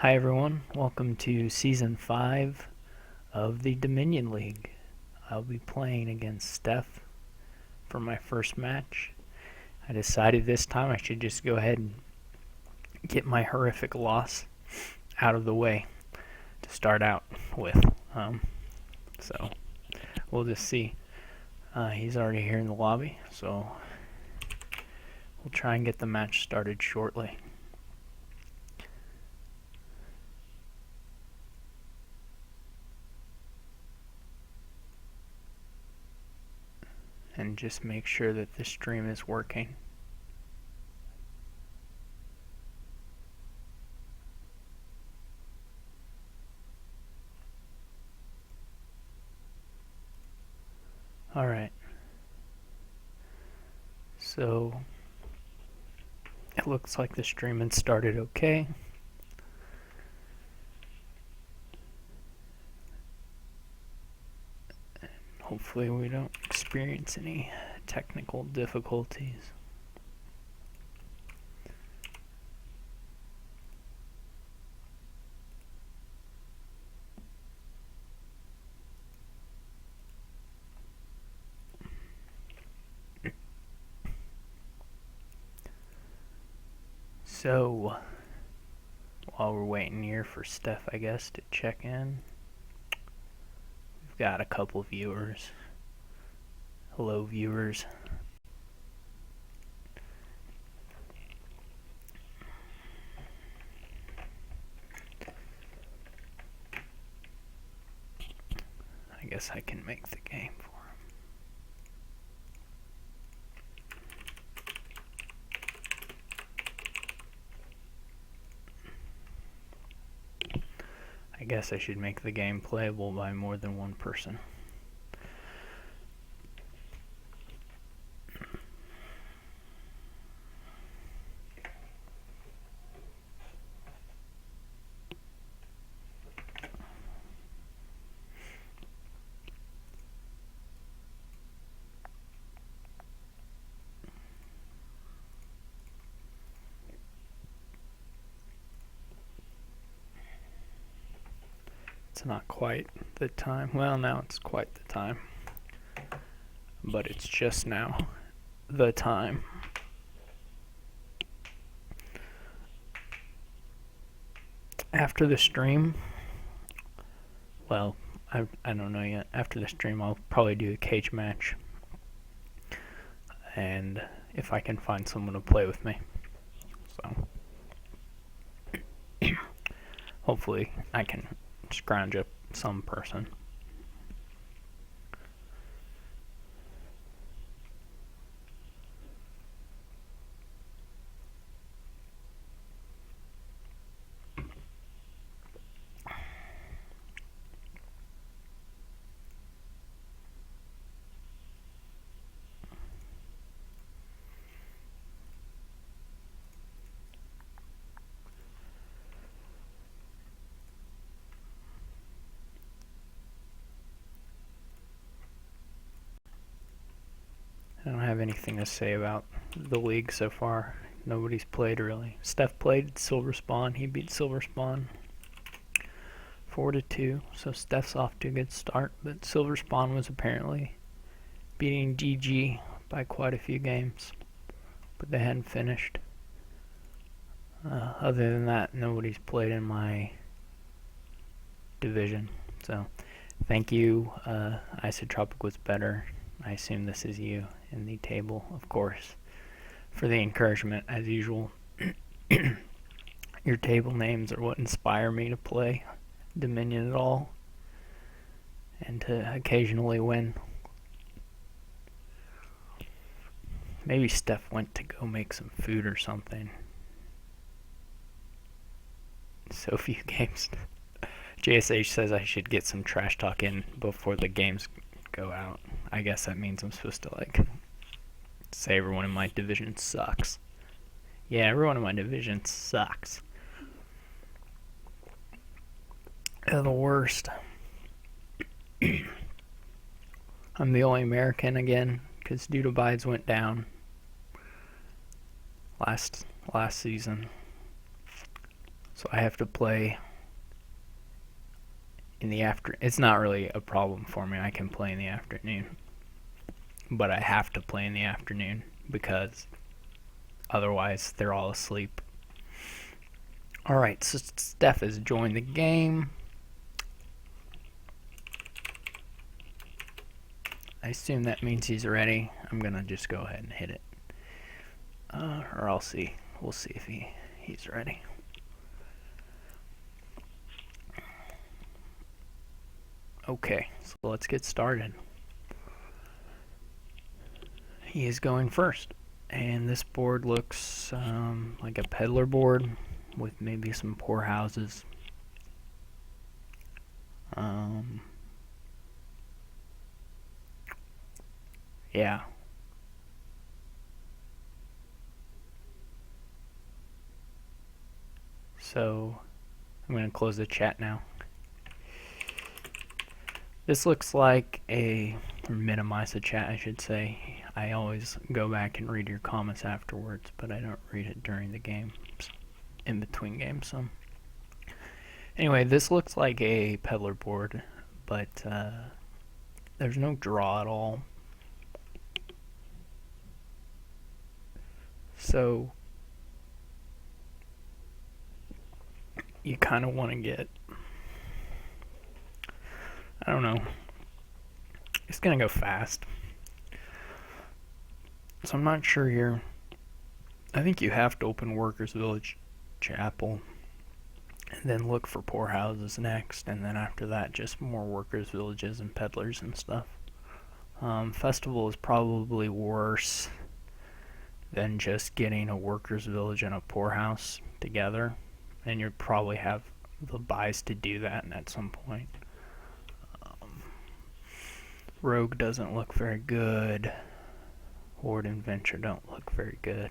Hi everyone, welcome to Season 5 of the Dominion League. I'll be playing against Stef for my first match. I decided this time I should just go ahead and get my horrific loss out of the way to start out with. So we'll just see. He's already here in the lobby, so we'll try and get the match started shortly. And just make sure that the stream is working. Alright. So it looks like the stream had started okay. Hopefully we don't experience any technical difficulties. So, while we're waiting here for Stef, I guess, to check in, we've got a couple viewers. Hello, viewers. I guess I can make the game for him. I guess I should make the game playable by more than one person. It's not quite the time. Well, now it's quite the time. But it's just now the time. After the stream, well, I don't know yet. After the stream, I'll probably do a cage match. And if I can find someone to play with me. So, hopefully I can scrounge up some person. I don't have anything to say about the league so far. Nobody's played really. Stef played Silver Spawn. He beat Silver Spawn 4-2. So Stef's off to a good start. But Silver Spawn was apparently beating GG by quite a few games. But they hadn't finished. Other than that, nobody's played in my division. So thank you. Isotropic was better. I assume this is you in the table, of course, for the encouragement, as usual. Your table names are what inspire me to play Dominion at all, and to occasionally win. Maybe Stef went to go make some food or something. So few games. JSH says I should get some trash talk in before the games go out. I guess that means I'm supposed to say everyone in my division sucks. Yeah, everyone in my division sucks. They're the worst. I'm the only American again because Dudabides went down last season. So I have to play in the afternoon. It's not really a problem for me. I can play in the afternoon. But I have to play in the afternoon because otherwise they're all asleep. Alright, so Stef has joined the game. I assume that means he's ready. I'm gonna just go ahead and hit it. Or I'll see. We'll see if he's ready. Okay, so let's get started. He is going first. And this board looks like a peddler board with maybe some poor houses. Yeah. So I'm going to close the chat now. This looks like or minimize the chat, I should say. I always go back and read your comments afterwards, but I don't read it during the game, in between games. So anyway, this looks like a peddler board, but there's no draw at all. So you kind of want to get, I don't know, it's going to go fast. So I'm not sure here. I think you have to open Workers Village Chapel and then look for poor houses next, and then after that just more workers villages and peddlers and stuff. Festival is probably worse than just getting a workers village and a poorhouse together, and you'd probably have the buys to do that at some point. Rogue doesn't look very good. Horde and Venture don't look very good.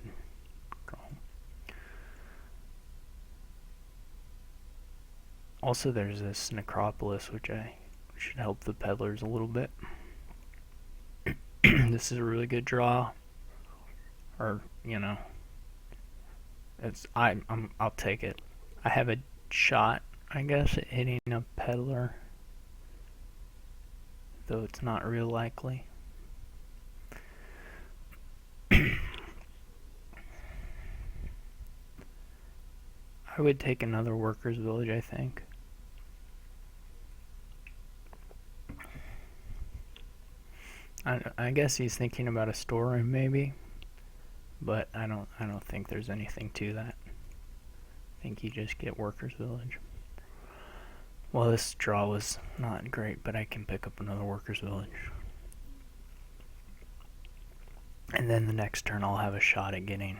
Also, there's this necropolis, which should help the peddlers a little bit. This is a really good draw, or I'll take it. I have a shot, I guess, at hitting a peddler, though it's not real likely. I would take another workers village, I think. I guess he's thinking about a storeroom maybe, but I don't think there's anything to that. I think you just get workers village. Well, this draw was not great, but I can pick up another workers village. And then the next turn I'll have a shot at getting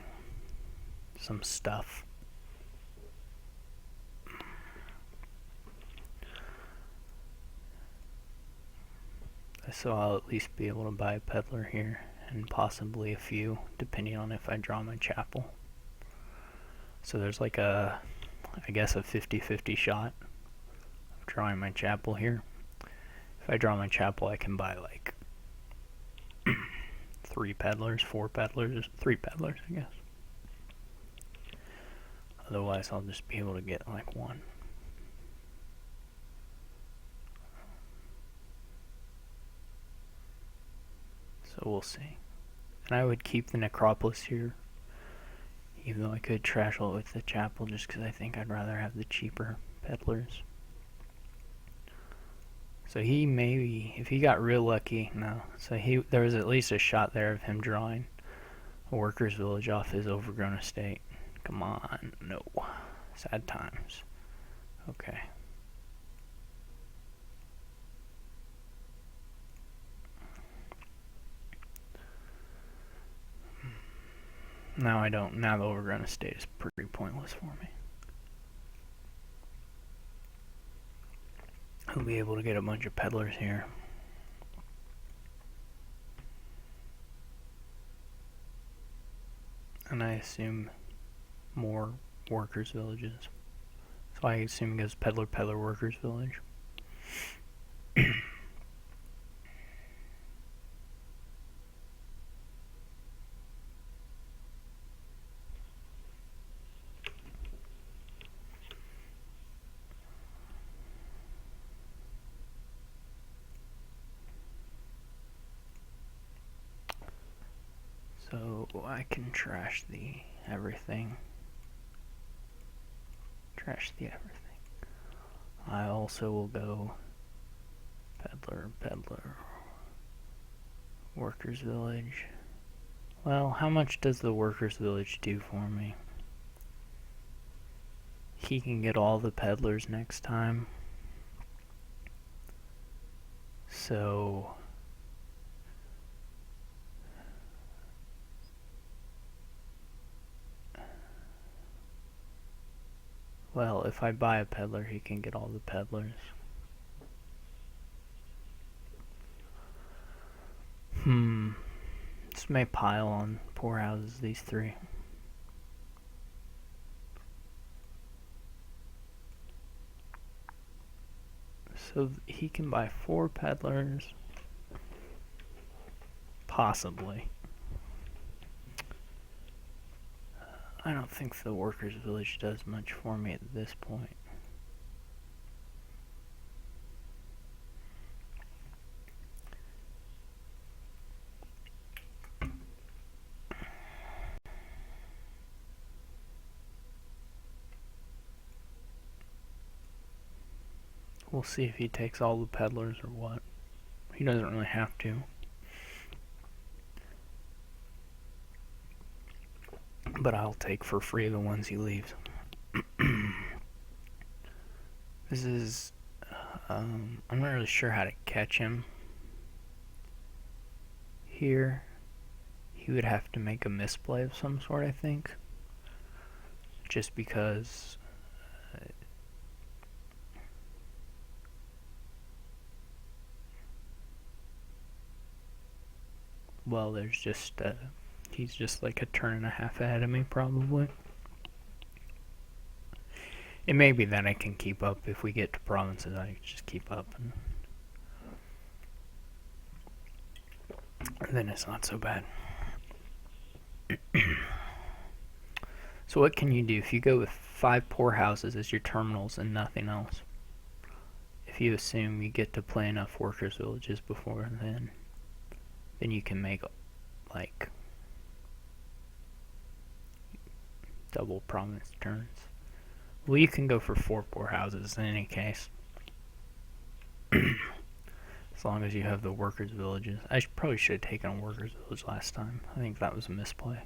some stuff. So I'll at least be able to buy a peddler here, and possibly a few, depending on if I draw my chapel. So there's like I guess a 50-50 shot of drawing my chapel here. If I draw my chapel, I can buy like 3 peddlers, 4 peddlers, 3 peddlers, I guess. Otherwise, I'll just be able to get like 1. So we'll see. And I would keep the necropolis here, even though I could trash it with the chapel, just because I think I'd rather have the cheaper peddlers. So he maybe, if he got real lucky, no. So there was at least a shot there of him drawing a workers village off his overgrown estate. Come on, no. Sad times. Okay. Now now the overgrown estate is pretty pointless for me. I'll be able to get a bunch of peddlers here. And I assume more workers villages. So I assume it goes peddler workers village. So I can trash the everything. Trash the everything. I also will go peddler, peddler, workers village. Well, how much does the workers village do for me? He can get all the peddlers next time. So well, if I buy a peddler, he can get all the peddlers. This may pile on poor houses, these three. So he can buy 4 peddlers. Possibly. I don't think the workers village does much for me at this point. We'll see if he takes all the peddlers or what. He doesn't really have to. But I'll take for free the ones he leaves. This is... I'm not really sure how to catch him. Here, he would have to make a misplay of some sort, I think. Just because... well, there's just... he's just like a turn and a half ahead of me, probably. It may be that I can keep up. If we get to provinces, I can just keep up. And then it's not so bad. So what can you do if you go with 5 poor houses as your terminals and nothing else? If you assume you get to play enough workers villages before then you can make like double province turns. Well, you can go for 4 poor houses in any case. As long as you have the workers villages. I probably should have taken a workers village last time. I think that was a misplay.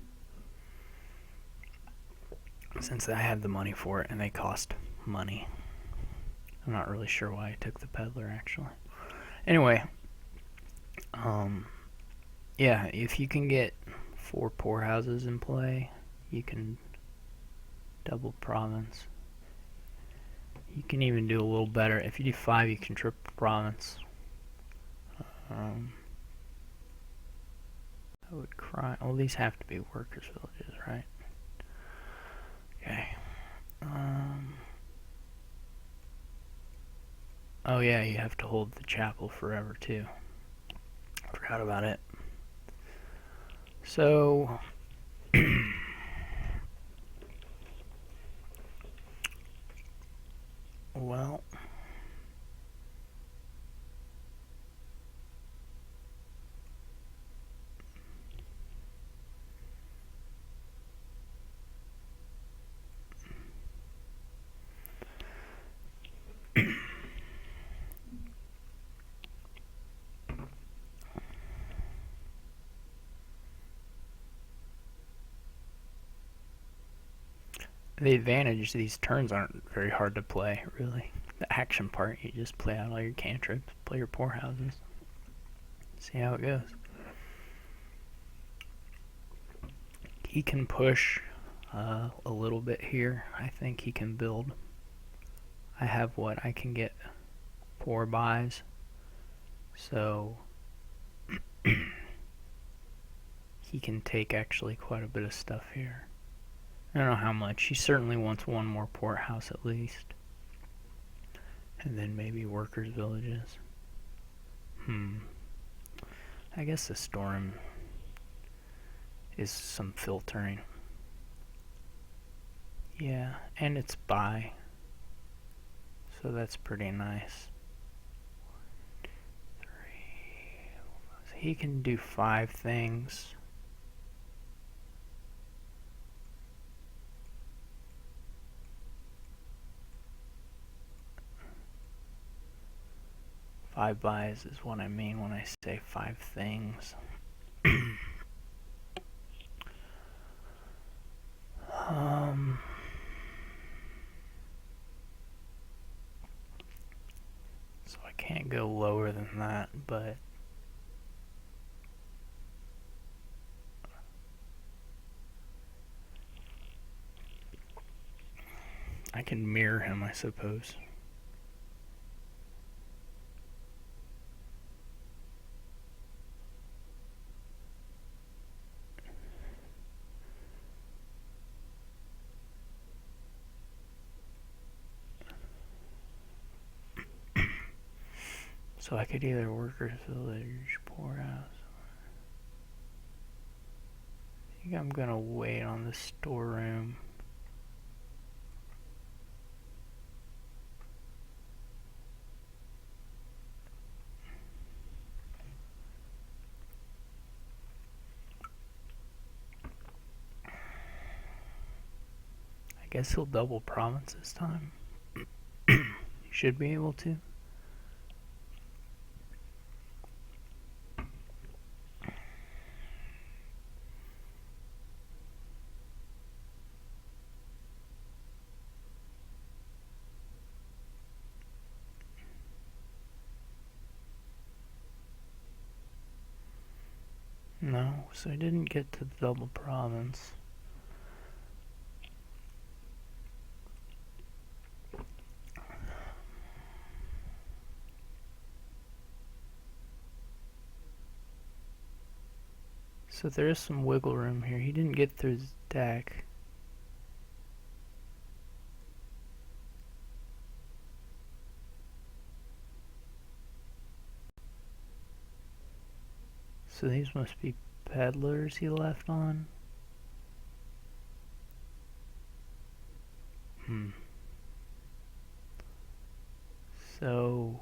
Since I had the money for it and they cost money. I'm not really sure why I took the peddler actually. Anyway, yeah, if you can get 4 poor houses in play, you can double province. You can even do a little better. If you do 5, you can triple province. I would cry. Well, these have to be workers villages, right? Okay. Oh yeah, you have to hold the chapel forever too. Forgot about it. So well, the advantage, these turns aren't very hard to play, really. The action part, you just play out all your cantrips, play your poor houses, see how it goes. He can push a little bit here. I think he can build. I have what I can get 4 buys, so he can take actually quite a bit of stuff here. I don't know how much. He certainly wants 1 more port house at least. And then maybe workers' villages. I guess the storm is some filtering. Yeah, and it's buy. So that's pretty nice. 3. So he can do 5 things. 5 buys is what I mean when I say 5 things. So I can't go lower than that, but I can mirror him, I suppose. So I could either Workers Village, Poorhouse. I think I'm gonna wait on the storeroom. I guess he'll double province this time. He should be able to. No, so I didn't get to the double province. So there is some wiggle room here. He didn't get through his deck. So these must be peddlers he left on. So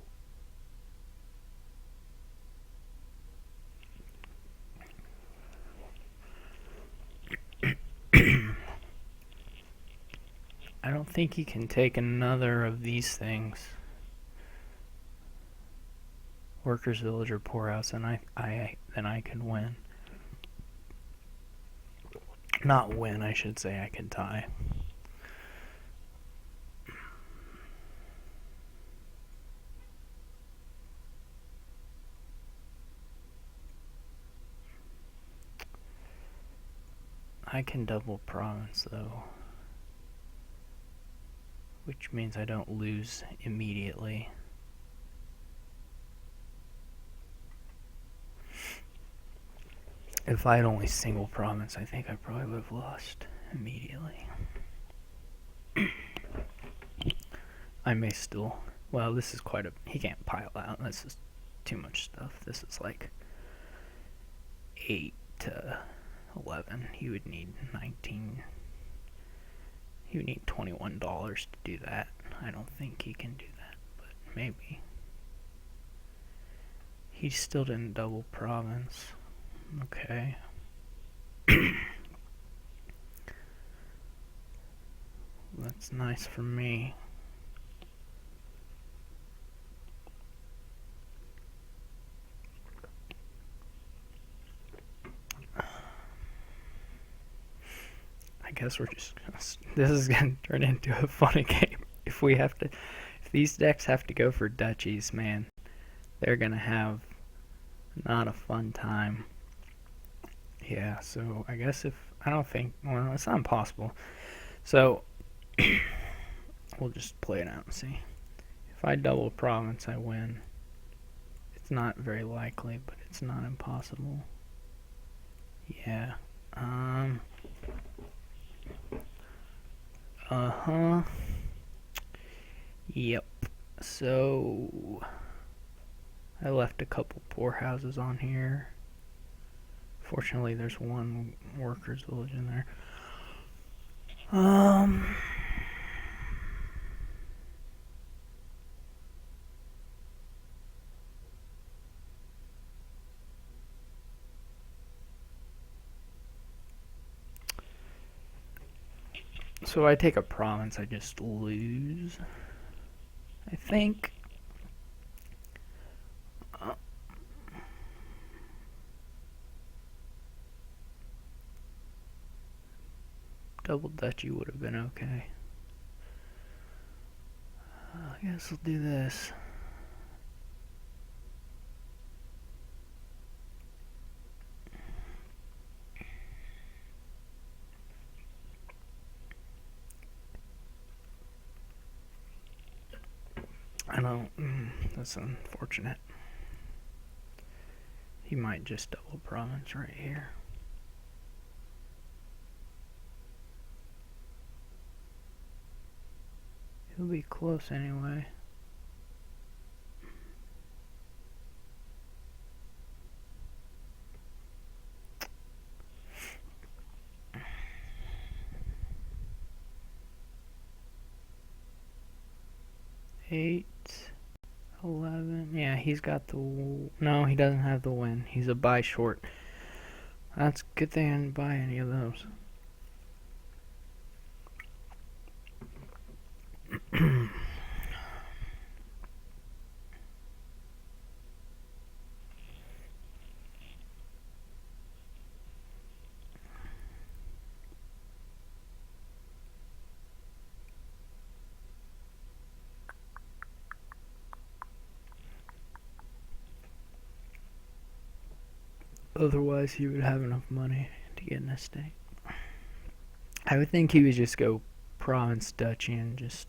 I don't think he can take another of these things. Workers Village or Poorhouse, and then I can win. Not win, I should say. I can tie. I can double province though, which means I don't lose immediately. If I had only single province, I think I probably would have lost immediately. I may still... Well, this is quite a... He can't pile out. This is too much stuff. This is like 8 to 11. He would need 19... He would need $21 to do that. I don't think he can do that, but maybe. He still didn't double province. Okay. That's nice for me. I guess we're just gonna, this is gonna turn into a funny game. If these decks have to go for duchies, man, they're gonna have not a fun time. Yeah, so I guess well, it's not impossible. So, we'll just play it out and see. If I double province, I win. It's not very likely, but it's not impossible. Yeah. Yep. So, I left a couple poorhouses on here. Fortunately, there's one workers village in there. So I take a province, I just lose. I think. Double Dutchy would have been okay. I guess we'll do this. I don't. That's unfortunate. He might just double province right here. He'll be close anyway. Eight, 11. Yeah, he's got the. No, he doesn't have the win. He's a buy short. That's a good thing I didn't buy any of those. Otherwise, he would have enough money to get an estate. I would think he would just go province duchy and just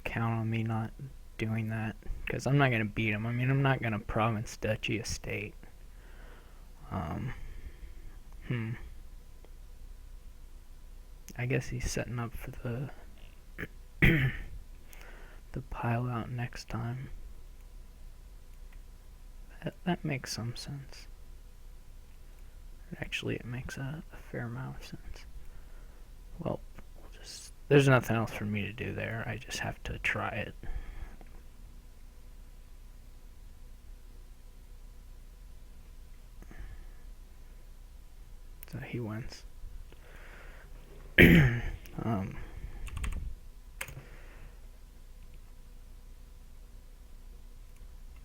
count on me not doing that, because I'm not going to beat him. I mean, I'm not going to province duchy estate. I guess he's setting up for the the pile out next time. That makes some sense. Actually, it makes a fair amount of sense. Well, there's nothing else for me to do there. I just have to try it. So he wins. I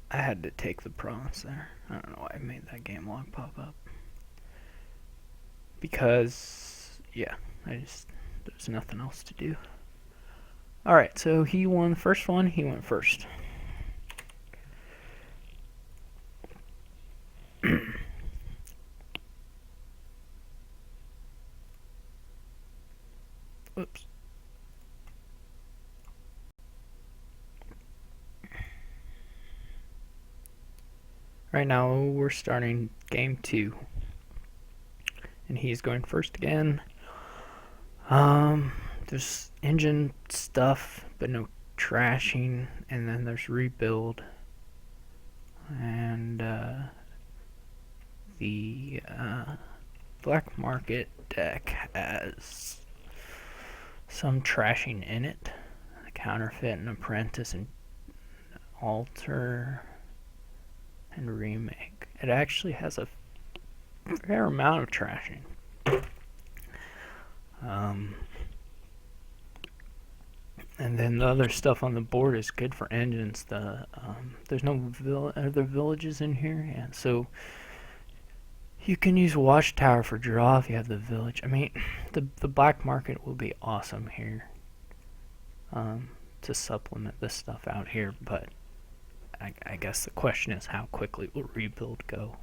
had to take the province there. I don't know why I made that game log pop up. Because, yeah, there's nothing else to do. Alright, so he won the first one. He went first. Oops. Right now, we're starting game 2. And he's going first again. There's engine stuff, but no trashing. And then there's rebuild. And the black market deck has some trashing in it. A counterfeit and apprentice and alter and remake. It actually has a fair amount of trashing. And then the other stuff on the board is good for engines. There's no other villages in here, yeah. So you can use Watchtower for draw if you have the village. I mean, the black market will be awesome here to supplement this stuff out here. But I guess the question is, how quickly will rebuild go?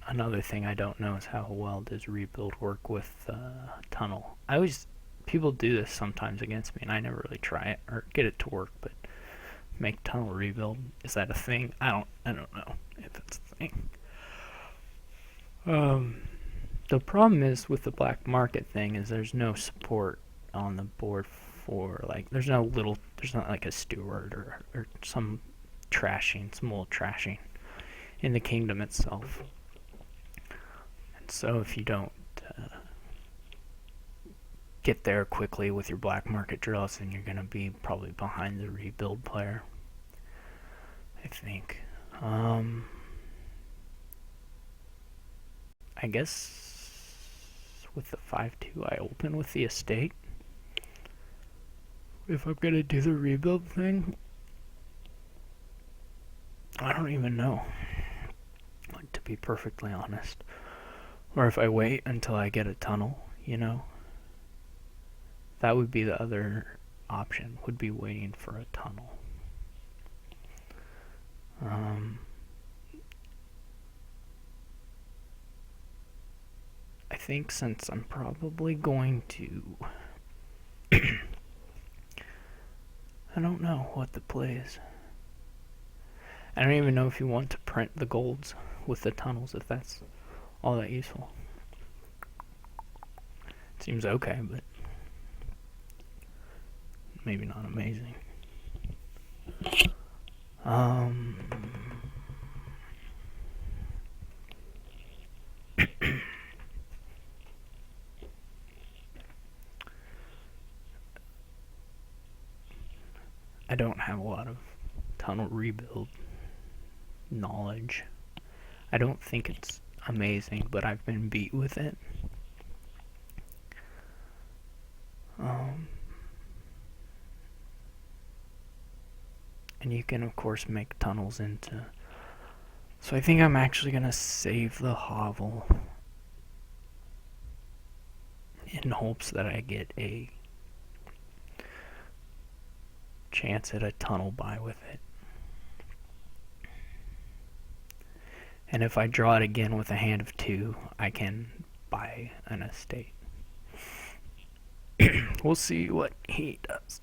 Another thing I don't know is how well does rebuild work with tunnel. People do this sometimes against me, and I never really try it or get it to work. But make tunnel rebuild, is that a thing? I don't know if it's a thing. The problem is with the black market thing is there's no support on the board for, like, there's not like a steward or some old trashing in the kingdom itself. And so if you don't get there quickly with your black market draws, then you're going to be probably behind the rebuild player, I think. I guess with the 5-2 I open with the estate. If I'm going to do the rebuild thing, I don't even know what be perfectly honest. Or if I wait until I get a tunnel, you know? That would be the other option, would be waiting for a tunnel. I think since I'm probably going to... I don't know what the play is. I don't even know if you want to print the golds with the tunnels, if that's all that useful. Seems okay, but maybe not amazing. I don't have a lot of tunnel rebuild knowledge. I don't think it's amazing, but I've been beat with it. And you can, of course, make tunnels into... So I think I'm actually going to save the hovel in hopes that I get a chance at a tunnel buy with it. And if I draw it again with a hand of 2, I can buy an estate. We'll see what he does.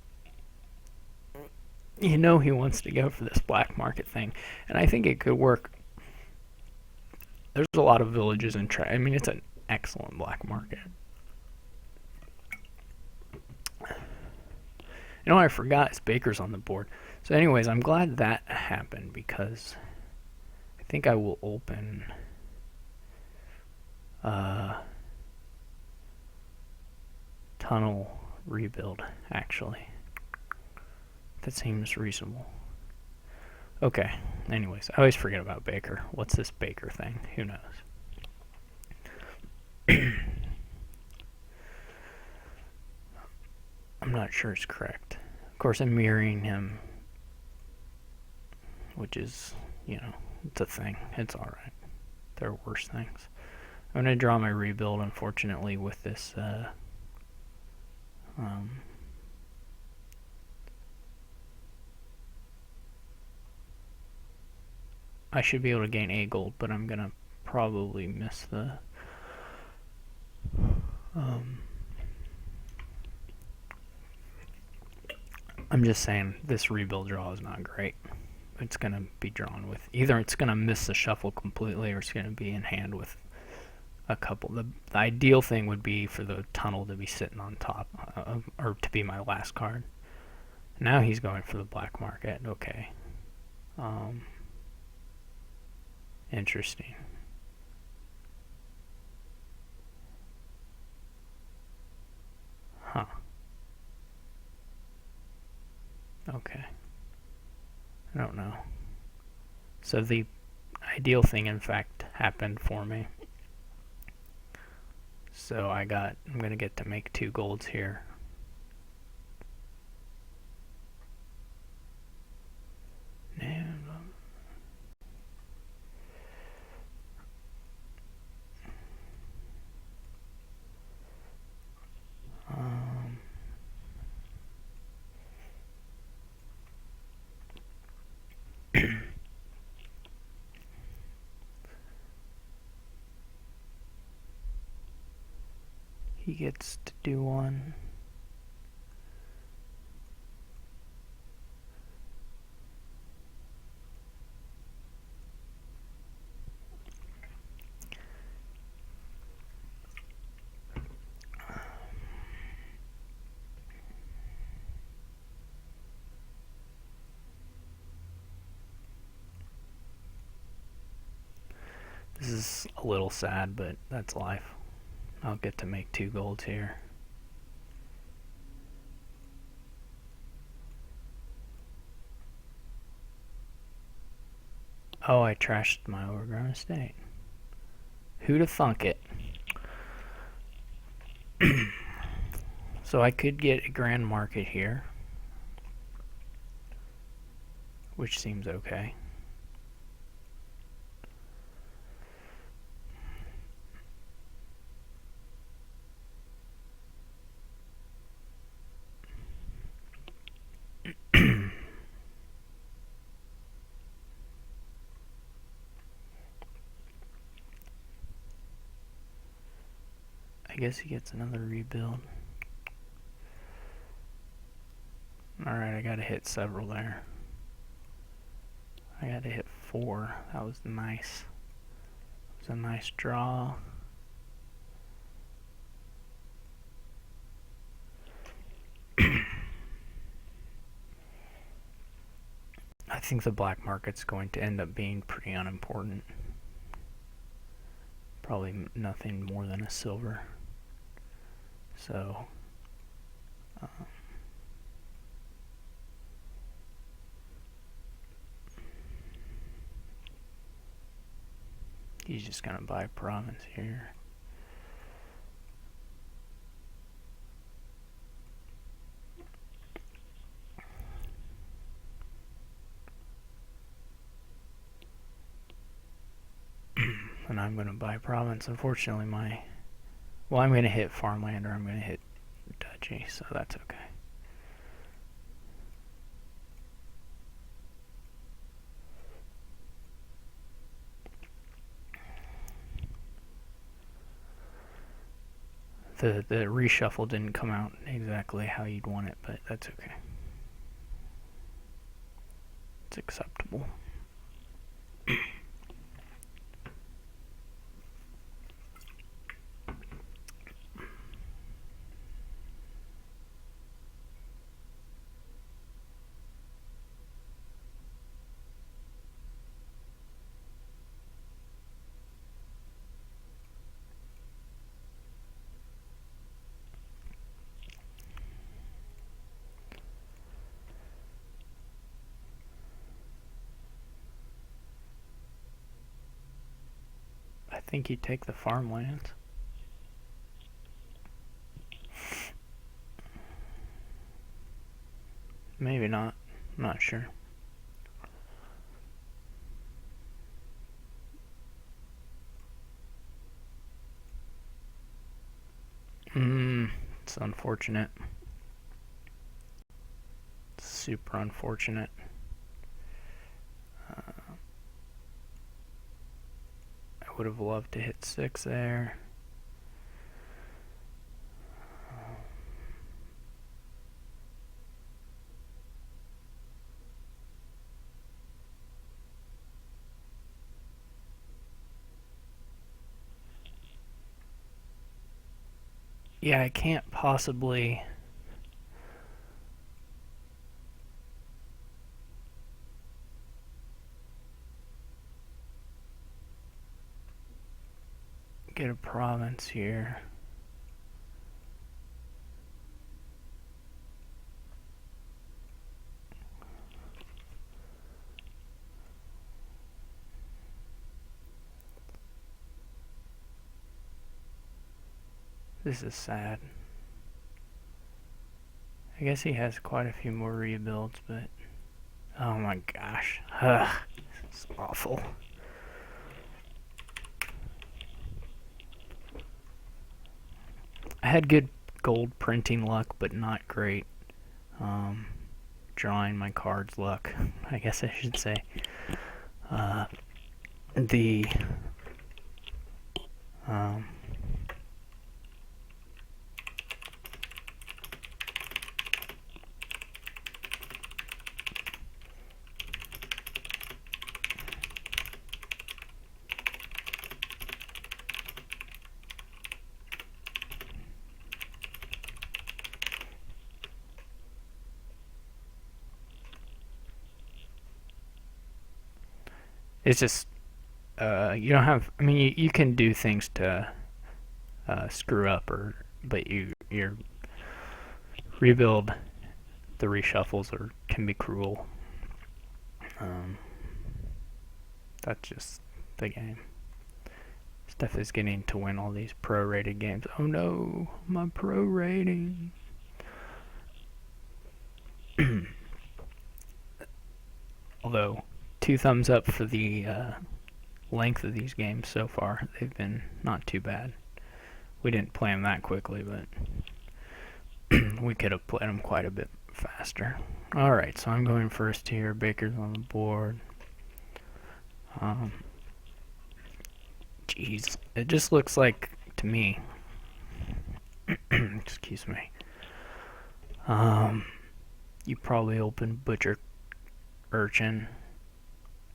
You know he wants to go for this black market thing, and I think it could work. There's a lot of villages in I mean, it's an excellent black market. You know what I forgot is Baker's on the board. So anyways, I'm glad that happened because I think I will open tunnel rebuild, actually. That seems reasonable. Okay, anyways, I always forget about Baker. What's this Baker thing? Who knows? I'm not sure it's correct. Of course, I'm mirroring him, which is, you know, it's a thing. It's alright. There are worse things. I'm going to draw my rebuild, unfortunately, with this, I should be able to gain a gold, but I'm going to probably miss the, I'm just saying this rebuild draw is not great. It's going to be drawn with, either it's going to miss the shuffle completely or it's going to be in hand with a couple. The ideal thing would be for the tunnel to be sitting on top, or to be my last card. Now he's going for the black market. Okay. Interesting. Huh. Okay. I don't know. So the ideal thing, in fact, happened for me. So I'm gonna get to make 2 golds here. And, he gets to do one. This is a little sad, but that's life. I'll get to make 2 golds here. Oh, I trashed my overgrown estate. Who'd have thunk it? So I could get a grand market here, which seems okay. I guess he gets another rebuild. Alright, I gotta hit several there. I gotta hit 4. That was nice. It was a nice draw. I think the black market's going to end up being pretty unimportant. Probably nothing more than a silver. So, he's just gonna buy province here. And I'm gonna buy province. Unfortunately, I'm gonna hit farmland or I'm gonna hit duchy, so that's okay. The reshuffle didn't come out exactly how you'd want it, but that's okay. It's acceptable. I think you take the farmlands. Maybe not. I'm not sure. It's unfortunate. It's super unfortunate. I would have loved to hit 6 there. Yeah, I can't possibly get a province here. This is sad. I guess he has quite a few more rebuilds, but oh my gosh. It's awful. I had good gold printing luck, but not great drawing my cards luck, I guess I should say. The it's just you don't have. I mean, you can do things to screw up, but your rebuild, the reshuffles can be cruel. That's just the game. Stef is getting to win all these pro-rated games. Oh no, my pro rating. Although, 2 thumbs up for the length of these games so far. They've been not too bad. We didn't play them that quickly, but we could have played them quite a bit faster. Alright, so I'm going first here. Baker's on the board. Jeez, it just looks like, to me, excuse me. You probably open butcher urchin,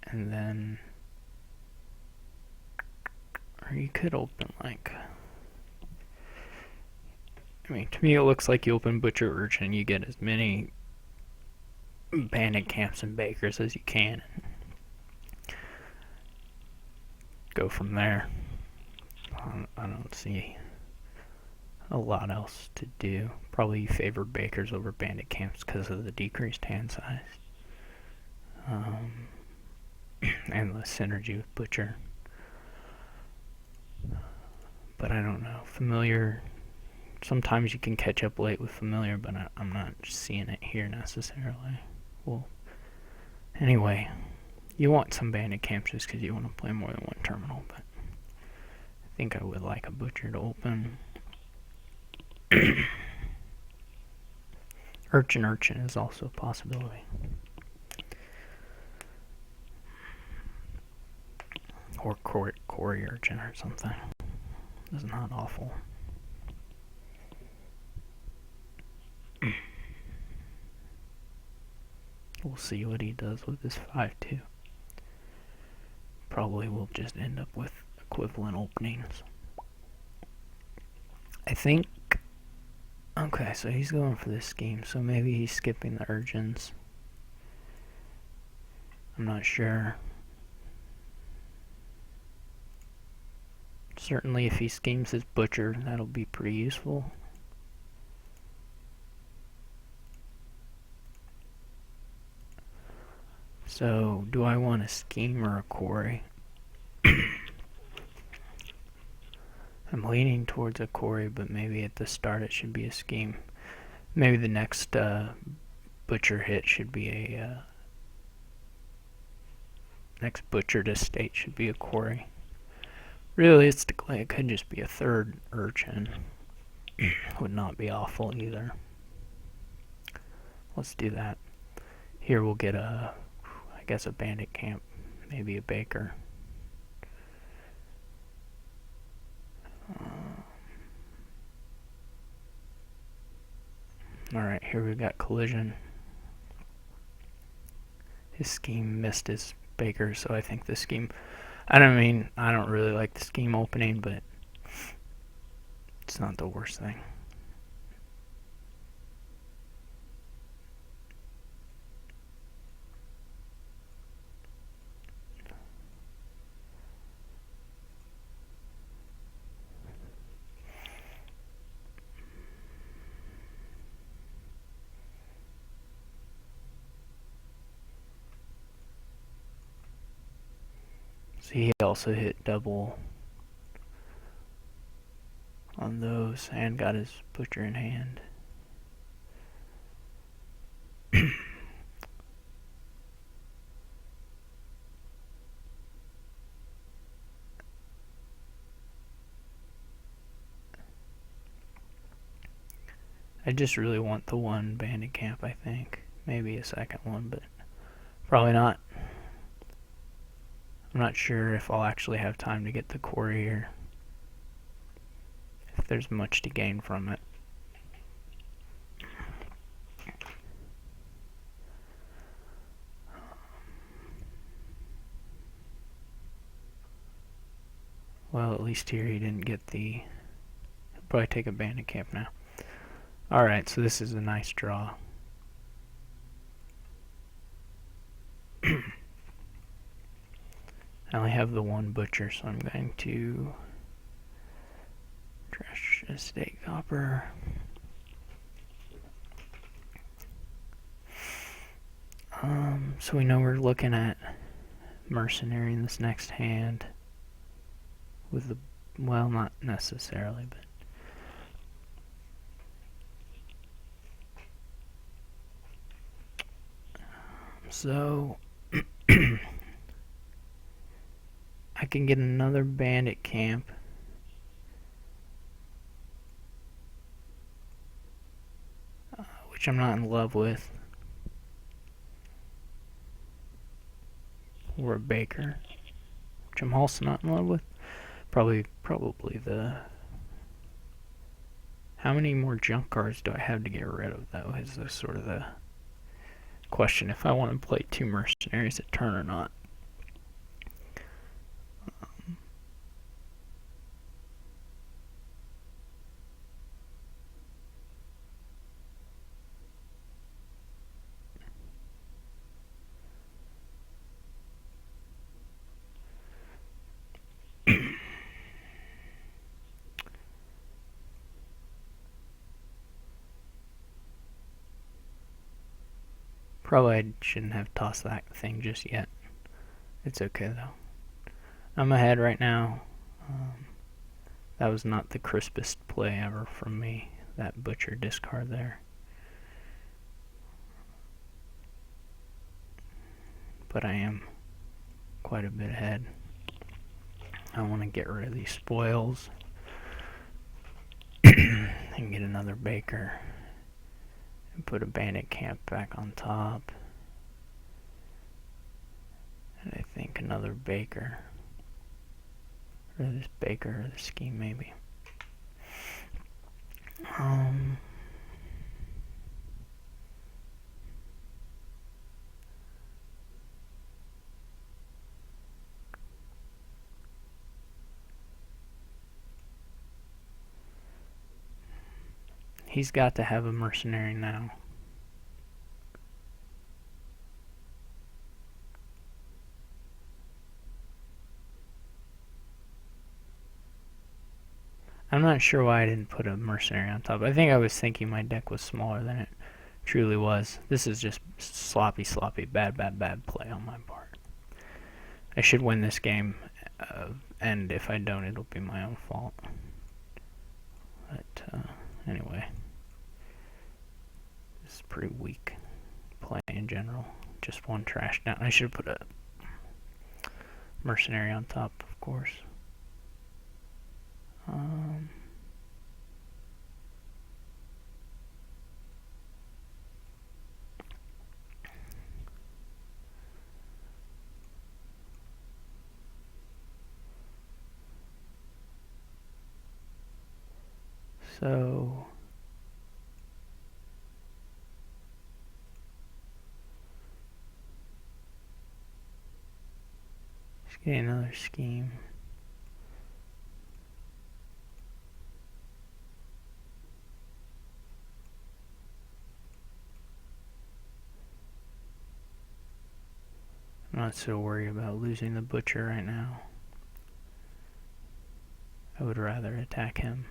and then, or you could open like, I mean, to me it looks like you open butcher urchin, you get as many bandit camps and bakers as you can, and go from there. I don't see a lot else to do. Probably you favor bakers over bandit camps because of the decreased hand size. And the synergy with butcher. But I don't know. Familiar, sometimes you can catch up late with familiar, but I'm not seeing it here necessarily. Well, anyway, you want some bandit camps just because you want to play more than one terminal, but I think I would like a butcher to open. Urchin is also a possibility. Or Cory urchin or something. It's not awful. We'll see what he does with this 5-2. Probably will just end up with equivalent openings. I think. Okay, so he's going for this scheme, so maybe he's skipping the urchins. I'm not sure. Certainly if he schemes his butcher, that'll be pretty useful. So, do I want a scheme or a Cory? I'm leaning towards a Cory, but maybe at the start it should be a scheme. Maybe the next butcher hit should be a... next butcher to state should be a Cory. Realistically, it could just be a third urchin. Would not be awful either. Let's do that. Here we'll get a, I guess a bandit camp, maybe a baker. Alright, here we've got collision. His scheme missed his baker, so I think this scheme... I don't really like the scheme opening, but it's not the worst thing. So he also hit double on those and got his butcher in hand. I just really want the one bandit camp, I think. Maybe a second one, but probably not. I'm not sure if I'll actually have time to get the Cory here. If there's much to gain from it. Well, at least here he didn't get the... He'll probably take a bandit camp now. Alright, so this is a nice draw. I only have the one butcher, so I'm going to trash a steak copper. So we know we're looking at mercenary in this next hand. With the, well, not necessarily, but so I can get another bandit camp. Which I'm not in love with. Or a baker. Which I'm also not in love with. Probably the How many more junk cards do I have to get rid of, though, is the sort of the question if I want to play 2 mercenaries a turn or not. Probably I shouldn't have tossed that thing just yet. It's okay, though. I'm ahead right now. That was not the crispest play ever from me, that butcher discard there. But I am quite a bit ahead. I want to get rid of these spoils and get another baker and put a bandit camp back on top. And I think another baker. Or this baker or the scheme maybe. He's got to have a mercenary now. I'm not sure why I didn't put a mercenary on top. I think I was thinking my deck was smaller than it truly was. This is just sloppy, bad play on my part. I should win this game, and if I don't, it'll be my own fault. But anyway, this is pretty weak play in general. Just one trash down. I should have put a mercenary on top, of course. So let's get another scheme. I'm not so worried about losing the butcher right now. I would rather attack him.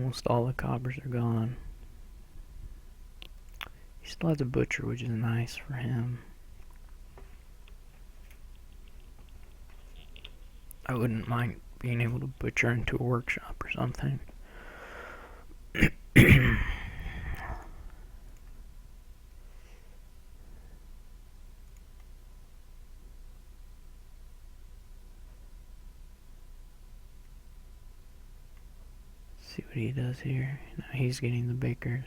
Almost all the coppers are gone. He still has a butcher, which is nice for him. I wouldn't mind being able to butcher into a workshop or something. See what he does here. Now he's getting the bakers.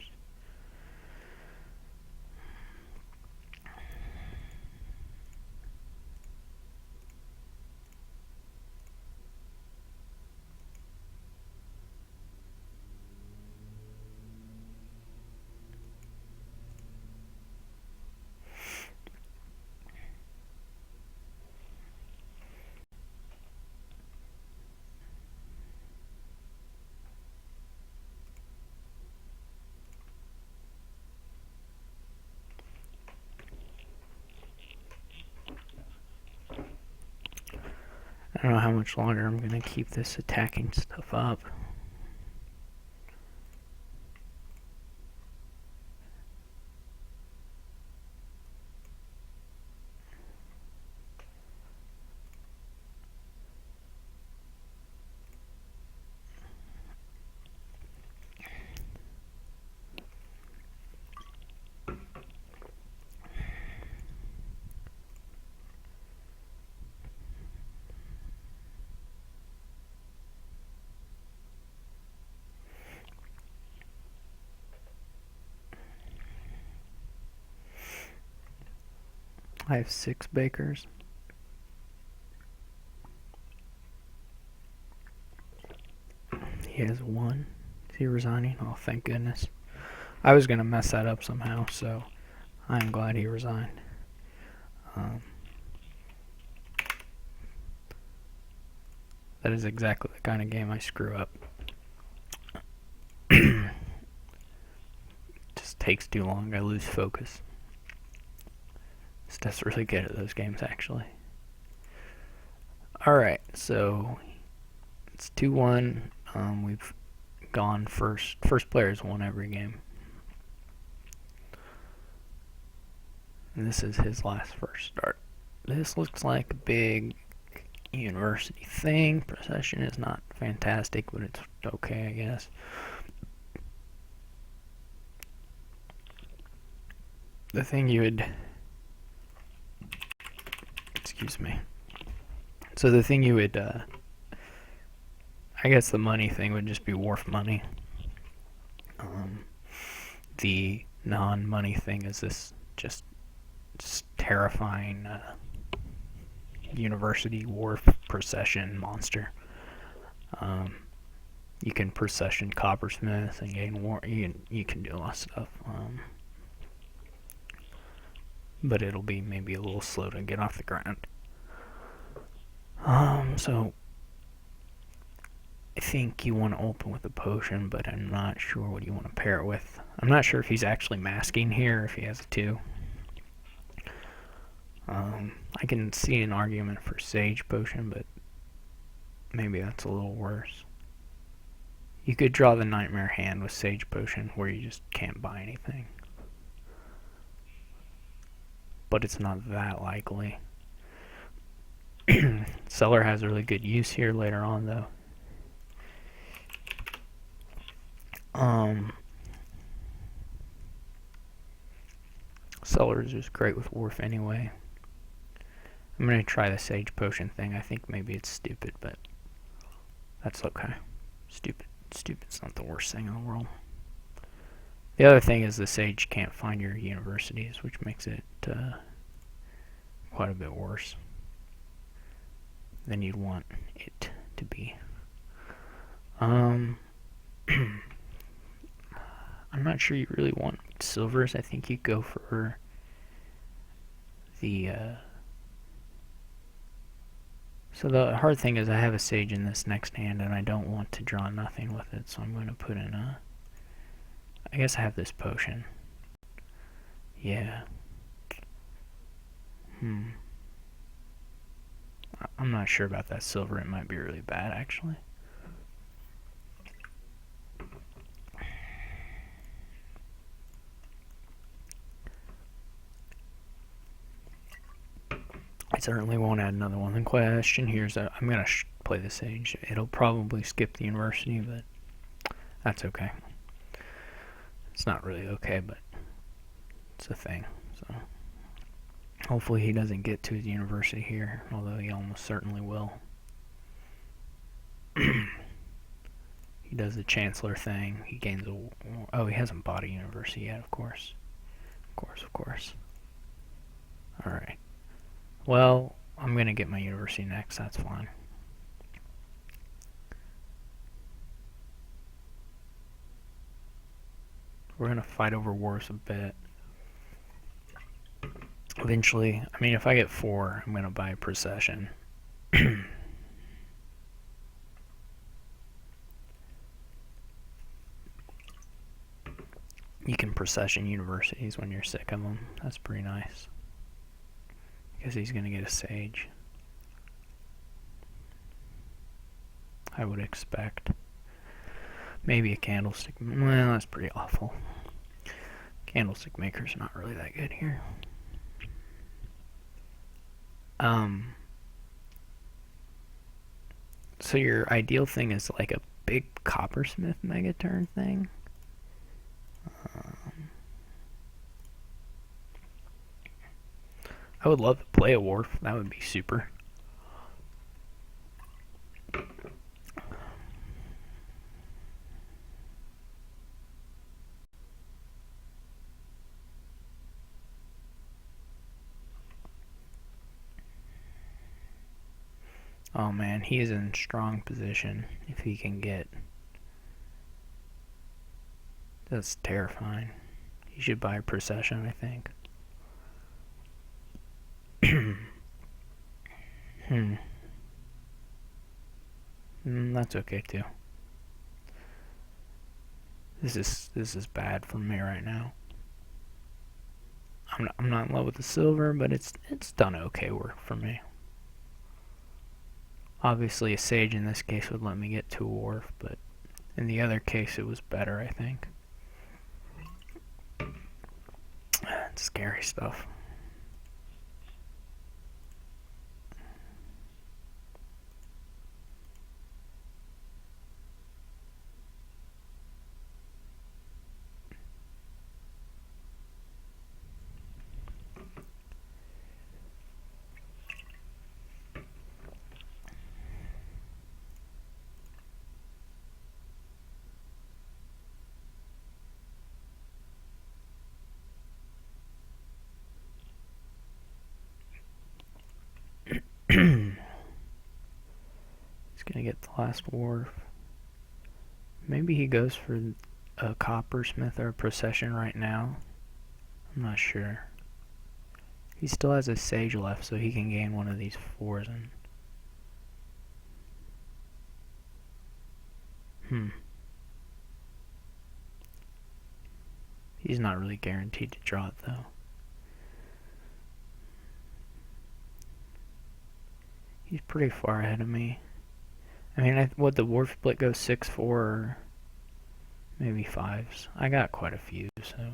I don't know how much longer I'm going to keep this attacking stuff up. I have 6 bakers. He has 1. Is he resigning? Oh, thank goodness. I was going to mess that up somehow, so I'm glad he resigned. That is exactly the kind of game I screw up. Just takes too long. I lose focus. Stef's really good at those games, actually. Alright, so it's 2-1. We've gone first. First player's won every game. And this is his last first start. This looks like a big university thing. Procession is not fantastic, but it's okay, I guess. The thing you would... Excuse me. So the thing you would... I guess the money thing would just be wharf money. The non-money thing is this just terrifying university wharf procession monster. You can procession coppersmiths and gain war. You can do a lot of stuff. But it'll be maybe a little slow to get off the ground. So I think you want to open with a potion, but I'm not sure what you want to pair it with. I'm not sure if he's actually masking here, if he has a 2. I can see an argument for Sage Potion, but maybe that's a little worse. You could draw the Nightmare Hand with Sage Potion, where you just can't buy anything. But it's not that likely. Cellar has a really good use here later on, though. Cellar is just great with Wharf anyway. I'm going to try the Sage Potion thing. I think maybe it's stupid, but that's okay. Stupid's not the worst thing in the world. The other thing is the Sage can't find your universities, which makes it quite a bit worse than you'd want it to be. I'm not sure you really want silvers. I think you go for the... So the hard thing is I have a Sage in this next hand, and I don't want to draw nothing with it, so I'm going to put in a... I guess I have this potion. Yeah. I'm not sure about that silver. It might be really bad, actually. certainly won't add another one. The question here is I'm going to play the Sage. It'll probably skip the University, but that's okay. It's not really okay, but it's a thing. So hopefully he doesn't get to the University here, although he almost certainly will. He does the Chancellor thing. He gains a... Oh, he hasn't bought a University yet, of course. Of course. Alright. Well, I'm going to get my University next. That's fine. We're going to fight over wars a bit. Eventually, I mean, if I get 4, I'm going to buy a procession. You can procession universities when you're sick of them. That's pretty nice. Because he's going to get a Sage. I would expect. Maybe a Candlestick. Well, that's pretty awful. Candlestick Maker's not really that good here. So your ideal thing is like a big Coppersmith Megaturn thing? I would love to play a Wharf. That would be super. Oh man, he is in strong position if he can get... That's terrifying. He should buy a procession, I think. That's okay too. This is bad for me right now. I'm not in love with the silver, but it's done okay work for me. Obviously, a Sage in this case would let me get to a Wharf, but in the other case, it was better, I think. It's scary stuff. He's gonna get the last Wharf. Maybe he goes for a Coppersmith or a procession right now. I'm not sure. He still has a Sage left, so he can gain one of these 4s and... He's not really guaranteed to draw it, though. He's pretty far ahead of me. I mean, would the Wharf split go 6-4 or maybe 5s? I got quite a few, so...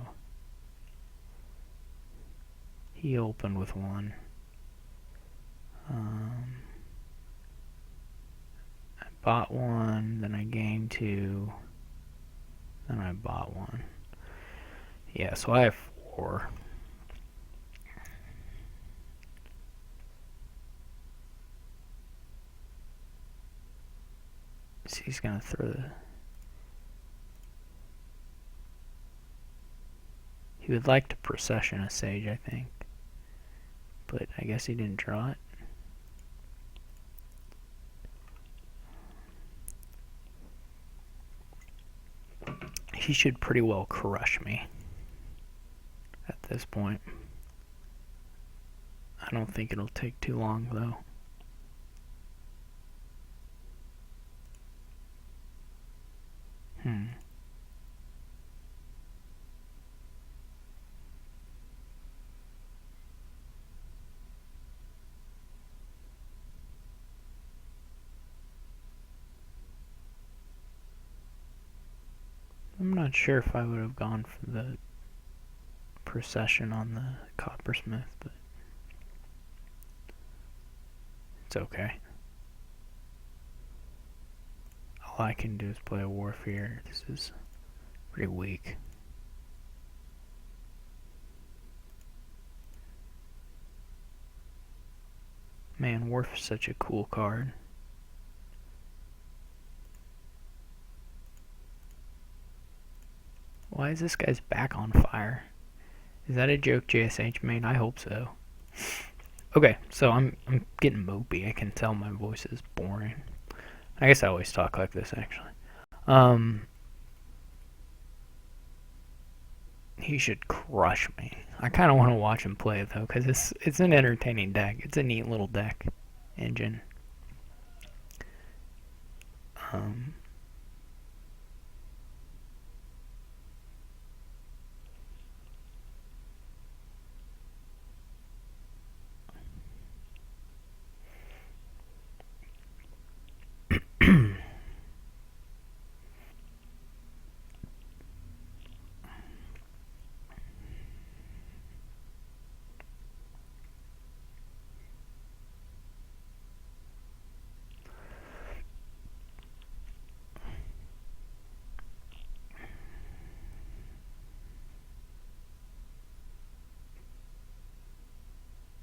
He opened with 1. I bought 1, then I gained 2, then I bought 1. Yeah, so I have 4. So he's gonna throw the... He would like to procession a Sage, I think. But I guess he didn't draw it. He should pretty well crush me at this point. I don't think it'll take too long, though. I'm not sure if I would have gone for the procession on the Coppersmith, but It's okay. All I can do is play a Warfare. This is pretty weak. Man, Warf is such a cool card. Why is this guy's back on fire? Is that a joke JSH made? I hope so. Okay, so I'm getting mopey. I can tell my voice is boring. I guess I always talk like this, actually. He should crush me. I kind of want to watch him play though, because it's an entertaining deck. It's a neat little deck engine.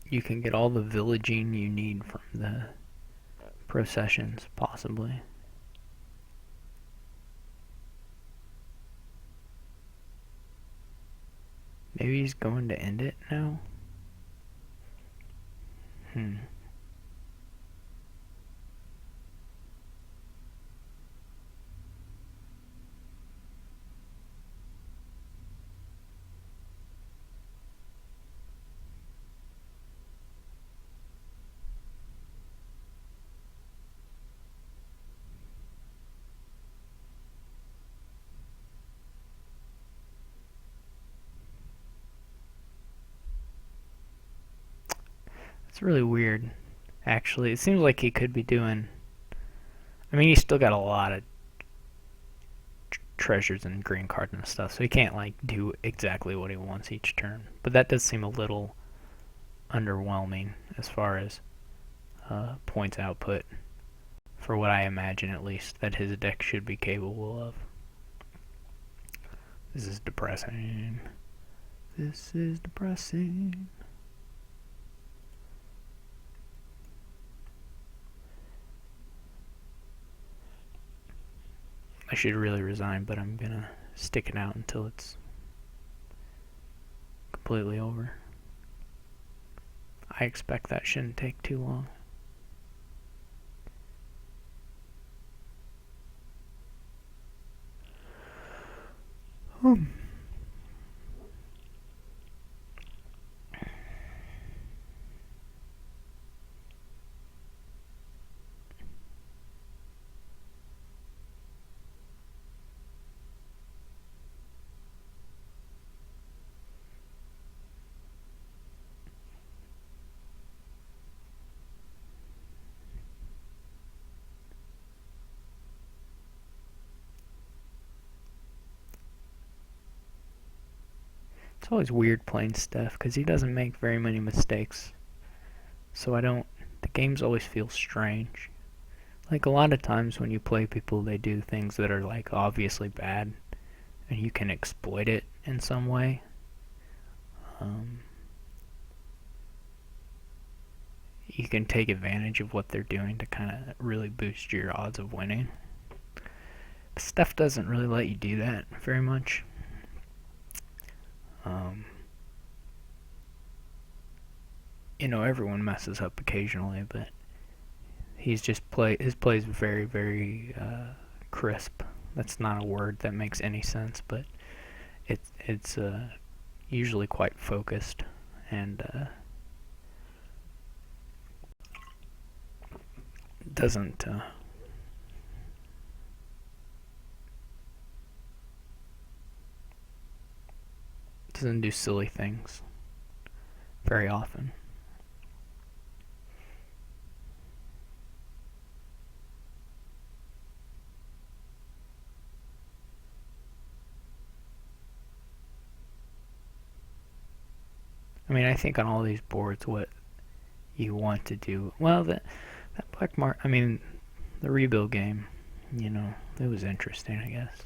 You can get all the villaging you need from the processions, possibly. Maybe he's going to end it now? It's really weird, actually. It seems like he could be doing... I mean, he's still got a lot of treasures and green cards and stuff, so he can't, like, do exactly what he wants each turn. But that does seem a little underwhelming as far as points output, for what I imagine, at least, that his deck should be capable of. This is depressing. This is depressing. I should really resign, but I'm gonna stick it out until it's completely over. I expect that shouldn't take too long. It's always weird playing Stef because he doesn't make very many mistakes. So the games always feel strange. Like a lot of times when you play people, they do things that are like obviously bad and you can exploit it in some way. You can take advantage of what they're doing to kind of really boost your odds of winning. But Stef doesn't really let you do that very much. Everyone messes up occasionally, but his play is very, very crisp. That's not a word that makes any sense, but it's usually quite focused and doesn't do silly things very often. I mean, I think on all these boards what you want to do, well, That black mark, I mean, the rebuild game, you know, it was interesting, I guess.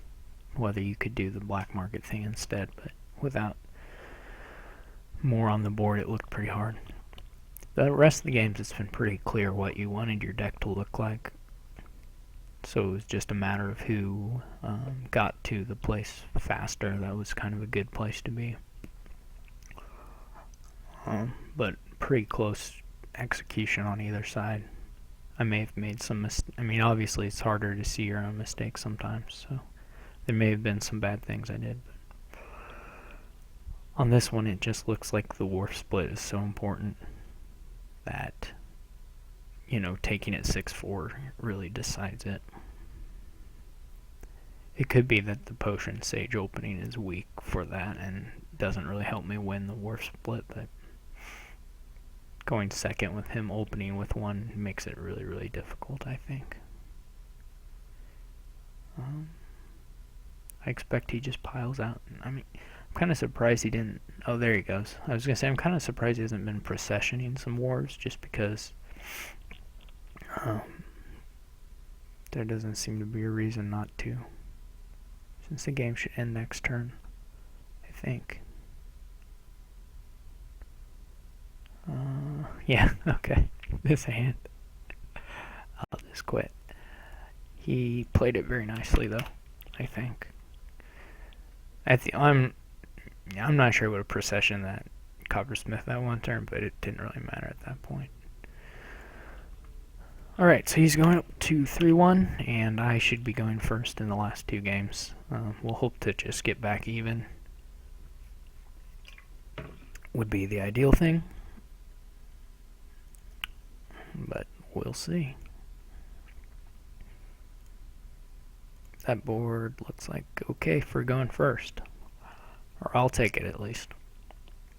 Whether you could do the black market thing instead, but without more on the board, it looked pretty hard. The rest of the games, it's been pretty clear what you wanted your deck to look like. So it was just a matter of who got to the place faster. That was kind of a good place to be. But pretty close execution on either side. I may have made some I mean, obviously it's harder to see your own mistakes sometimes, so there may have been some bad things I did. But on this one, it just looks like the wharf split is so important that, you know, taking it 6-4 really decides it. It could be that the Potion Sage opening is weak for that and doesn't really help me win the wharf split, but going second with him opening with one makes it really, really difficult, I think. I expect he just piles out. I mean, I'm kind of surprised he didn't... Oh, there he goes. I was going to say, I'm kind of surprised he hasn't been processioning some wars, just because there doesn't seem to be a reason not to. Since the game should end next turn, I think. Yeah, okay. This hand. I'll just quit. He played it very nicely, though, I think. I'm not sure what a procession that Coppersmith that one turn, but it didn't really matter at that point. Alright, so he's going up to 3-1, and I should be going first in the last two games. We'll hope to just get back even. Would be the ideal thing. But we'll see. That board looks like okay for going first. Or I'll take it at least.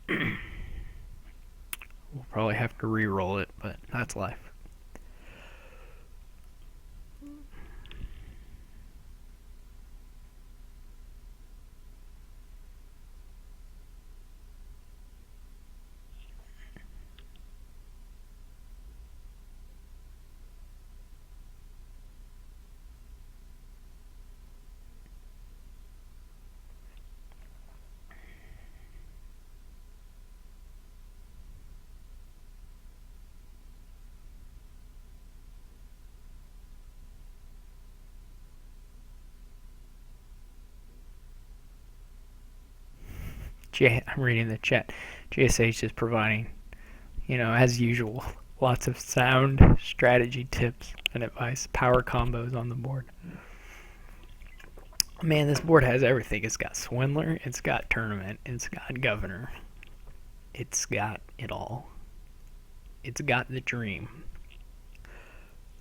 We'll probably have to re-roll it, but that's life. I'm reading the chat. JSH is providing, you know, as usual, lots of sound strategy tips and advice, power combos on the board. Man, this board has everything. It's got Swindler, it's got Tournament, it's got Governor. It's got it all. It's got the dream.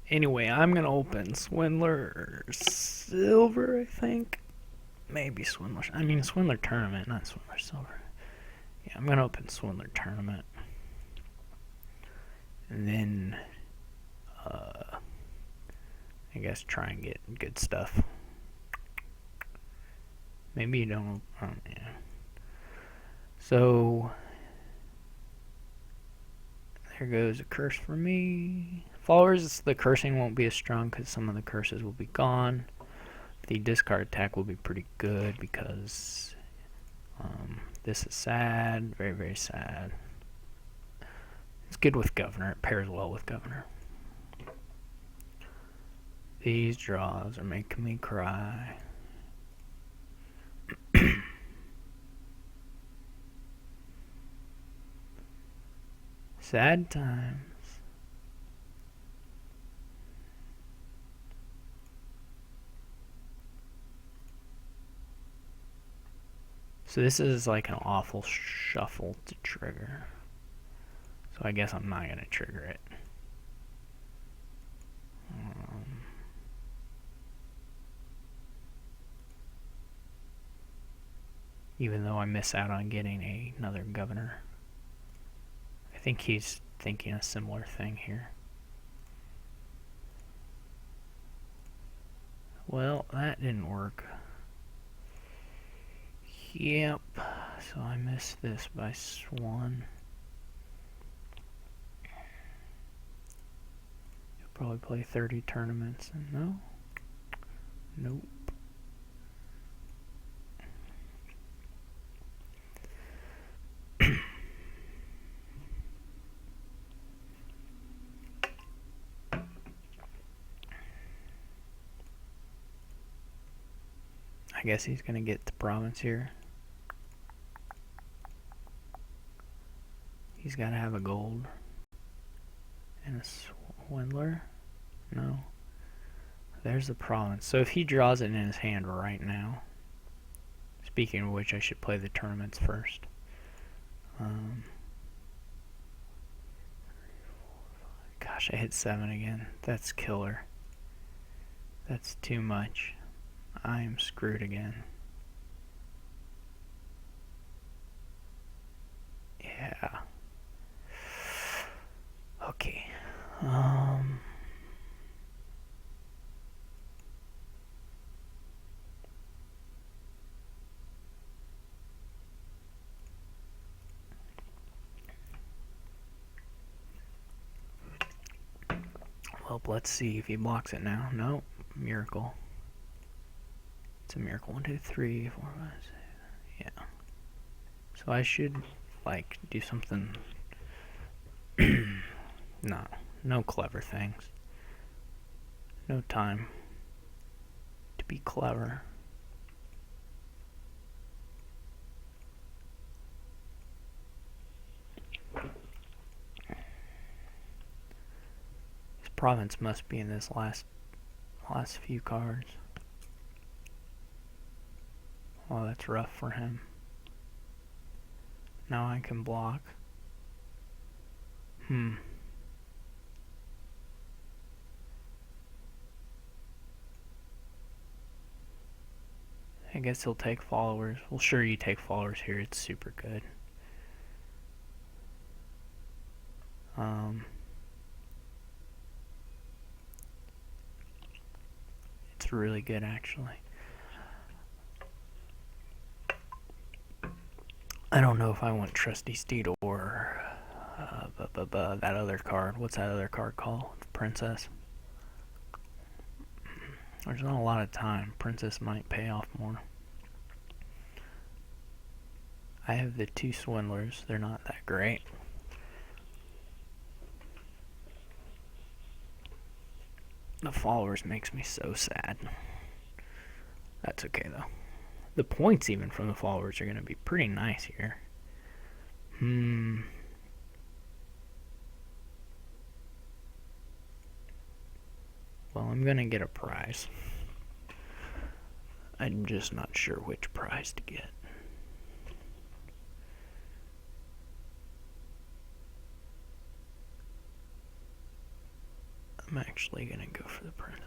Anyway, I'm going to open Swindler Silver, I think. Maybe Swindler. I mean, Swindler Tournament, not Swindler Silver. Yeah, I'm going to open Swindler Tournament. And then, I guess try and get good stuff. Maybe you don't. Yeah. So, there goes a curse for me. Followers, the cursing won't be as strong because some of the curses will be gone. The discard attack will be pretty good because this is sad, very, very sad. It's good with Governor. It pairs well with Governor. These draws are making me cry. Sad times. So this is like an awful shuffle to trigger. So I guess I'm not going to trigger it. Even though I miss out on getting another Governor. I think he's thinking a similar thing here. Well, that didn't work. Yep, so I missed this by one. Probably play 30 tournaments. And no? Nope. I guess he's going to get the province here. He's got to have a gold. And a swindler? No. There's the province. So if he draws it in his hand right now, speaking of which, I should play the tournaments first. Gosh, I hit 7 again. That's killer. That's too much. I am screwed again. Yeah. Okay. Well, let's see if he blocks it now. No, miracle. It's a miracle. 1, 2, 3, 4, 5, 6. Yeah. So I should, like, do something. No clever things. No time to be clever. His province must be in this last few cards. Oh, that's rough for him. Now I can block. I guess he'll take followers. Well, sure, you take followers here. It's super good. It's really good, actually. I don't know if I want Trusty Steed or that other card. What's that other card called? Princess. There's not a lot of time. Princess might pay off more. I have the 2 swindlers. They're not that great. The followers makes me so sad. That's okay though. The points even from the followers are going to be pretty nice here. Well, I'm going to get a prize. I'm just not sure which prize to get. I'm actually going to go for the princess.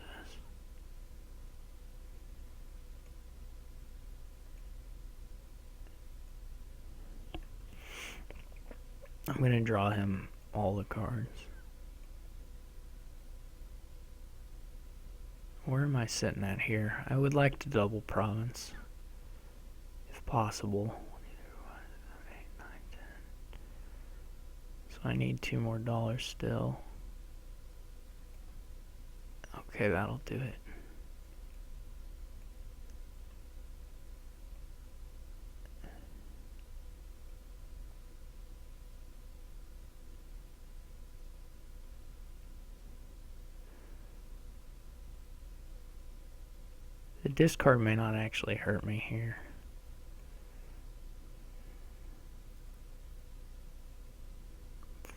I'm going to draw him all the cards. Where am I sitting at here? I would like to double province, if possible. So I need $2 more still. Okay, that'll do it. The discard may not actually hurt me here.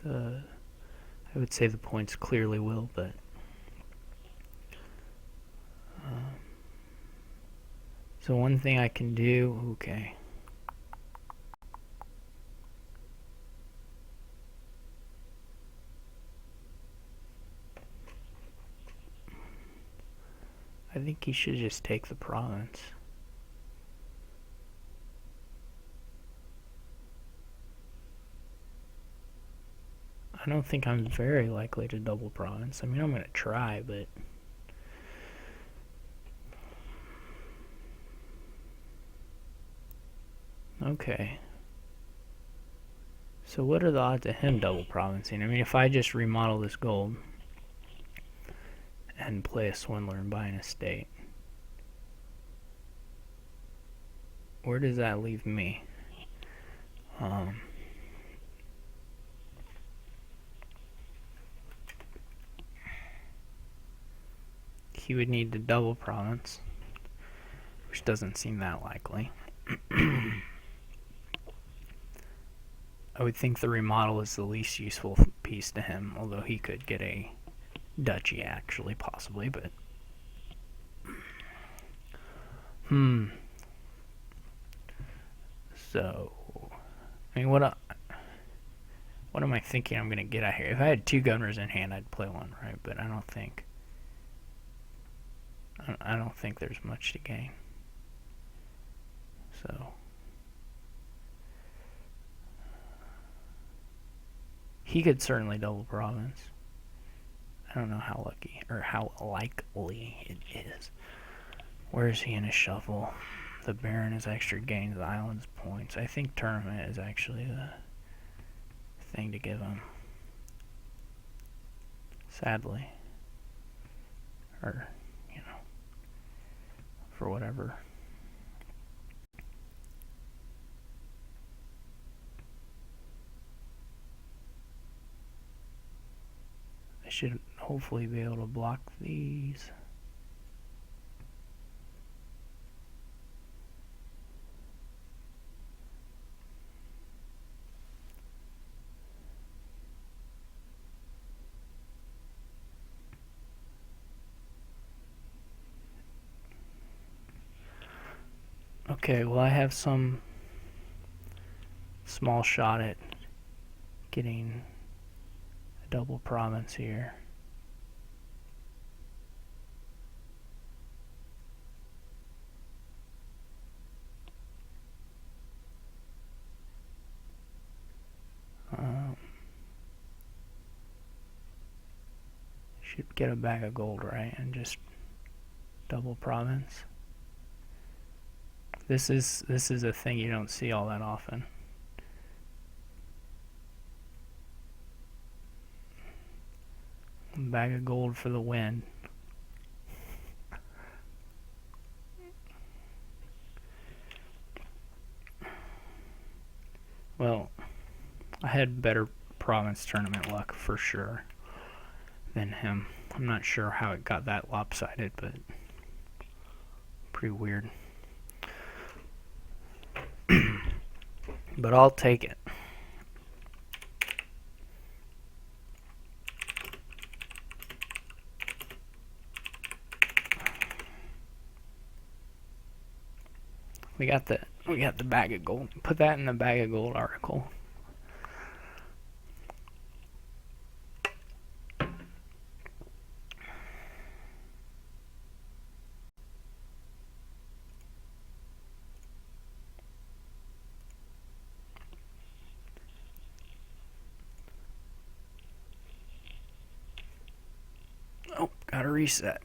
I would say the points clearly will, but so one thing I can do, okay. I think he should just take the province. I don't think I'm very likely to double province. I mean, I'm going to try, but okay. So what are the odds of him double provincing? I mean, if I just remodel this gold, and play a swindler and buy an estate. Where does that leave me? He would need to double province, which doesn't seem that likely. I would think the remodel is the least useful piece to him, although he could get a duchy actually, possibly, but so I mean, what am I thinking I'm gonna get out here? If I had 2 governors in hand, I'd play one, right? But I don't think there's much to gain. So he could certainly double province. I don't know how lucky or how likely it is. Where is he in his shuffle? The Baron is extra gains, the island's points. I think tournament is actually the thing to give him. Sadly. Or, for whatever. I should hopefully be able to block these. Okay, well, I have some small shot at getting a double province here. Should get a bag of gold, right? And just double province. This is a thing you don't see all that often. A bag of gold for the win. Well, I had better province tournament luck for sure than him. I'm not sure how it got that lopsided, but pretty weird. But I'll take it. We got the bag of gold. Put that in the bag of gold article. Oh, gotta reset.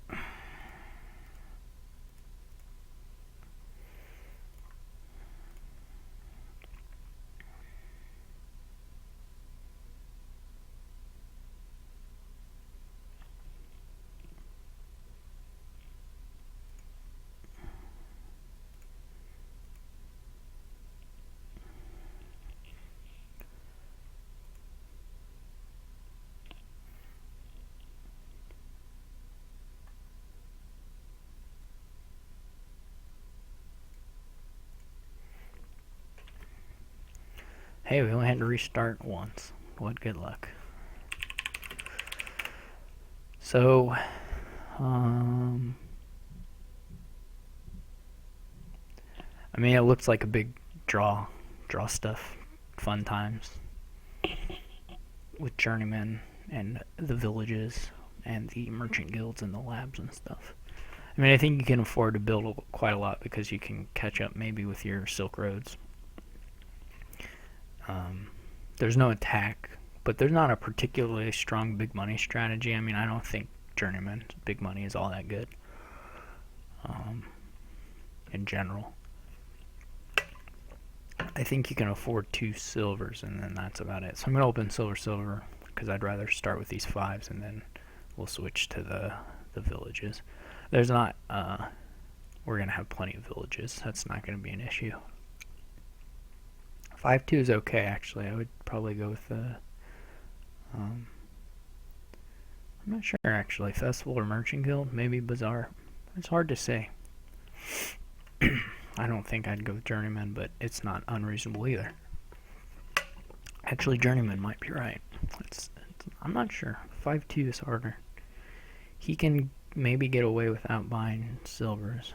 Hey, we only had to restart once. What good luck. So, I mean, it looks like a big draw stuff, fun times with journeymen and the villages and the merchant guilds and the labs and stuff. I mean, I think you can afford to build quite a lot because you can catch up maybe with your Silk Roads. There's no attack, but there's not a particularly strong big money strategy. I mean, I don't think journeyman big money is all that good in general. I think you can afford 2 silvers, and then that's about it. So I'm going to open silver because I'd rather start with these 5s, and then we'll switch to the villages. There's not, we're going to have plenty of villages. That's not going to be an issue. 5-2 is okay, actually. I would probably go with the, I'm not sure, actually. Festival or Merchant Guild? Maybe Bazaar. It's hard to say. I don't think I'd go with Journeyman, but it's not unreasonable either. Actually, Journeyman might be right. I'm not sure. 5-2 is harder. He can maybe get away without buying silvers.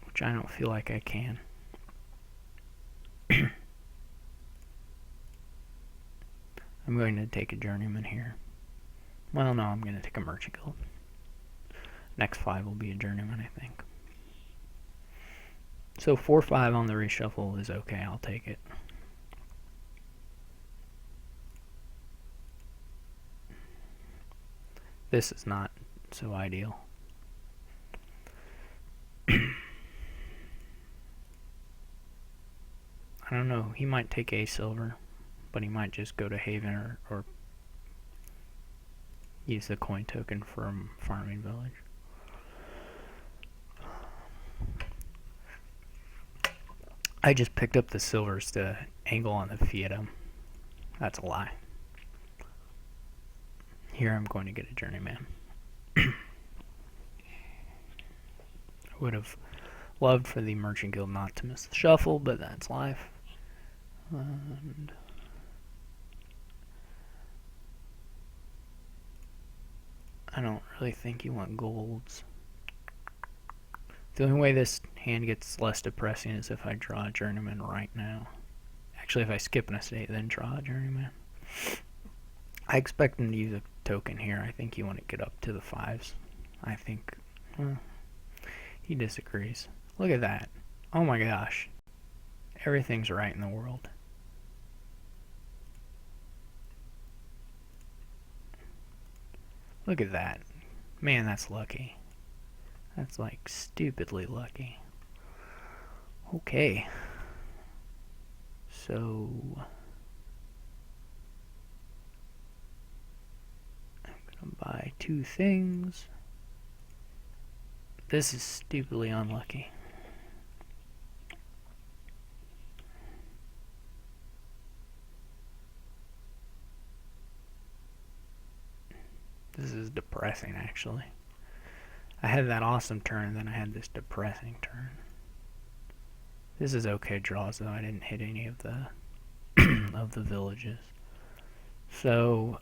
Which I don't feel like I can. I'm going to take a Journeyman here. Well, no, I'm going to take a Merchant Guild. Next 5 will be a Journeyman, I think. So 4-5 on the reshuffle is okay. I'll take it. This is not so ideal. I don't know. He might take a silver, but he might just go to Haven or use the coin token from Farming Village. I just picked up the silvers to angle on the Fiat. That's a lie. Here I'm going to get a Journeyman. I would have loved for the Merchant Guild not to miss the shuffle, but that's life. And I don't really think you want golds. The only way this hand gets less depressing is if I draw a Journeyman right now. Actually, if I skip an estate, then draw a Journeyman. I expect him to use a token here. I think you want to get up to the 5s. I think, well, he disagrees. Look at that. Oh my gosh. Everything's right in the world. Look at that. Man, that's lucky. That's like stupidly lucky. Okay. So I'm gonna buy 2 things. This is stupidly unlucky. This is depressing, actually. I had that awesome turn, then I had this depressing turn. This is okay draws, though. I didn't hit any of the of the villages. So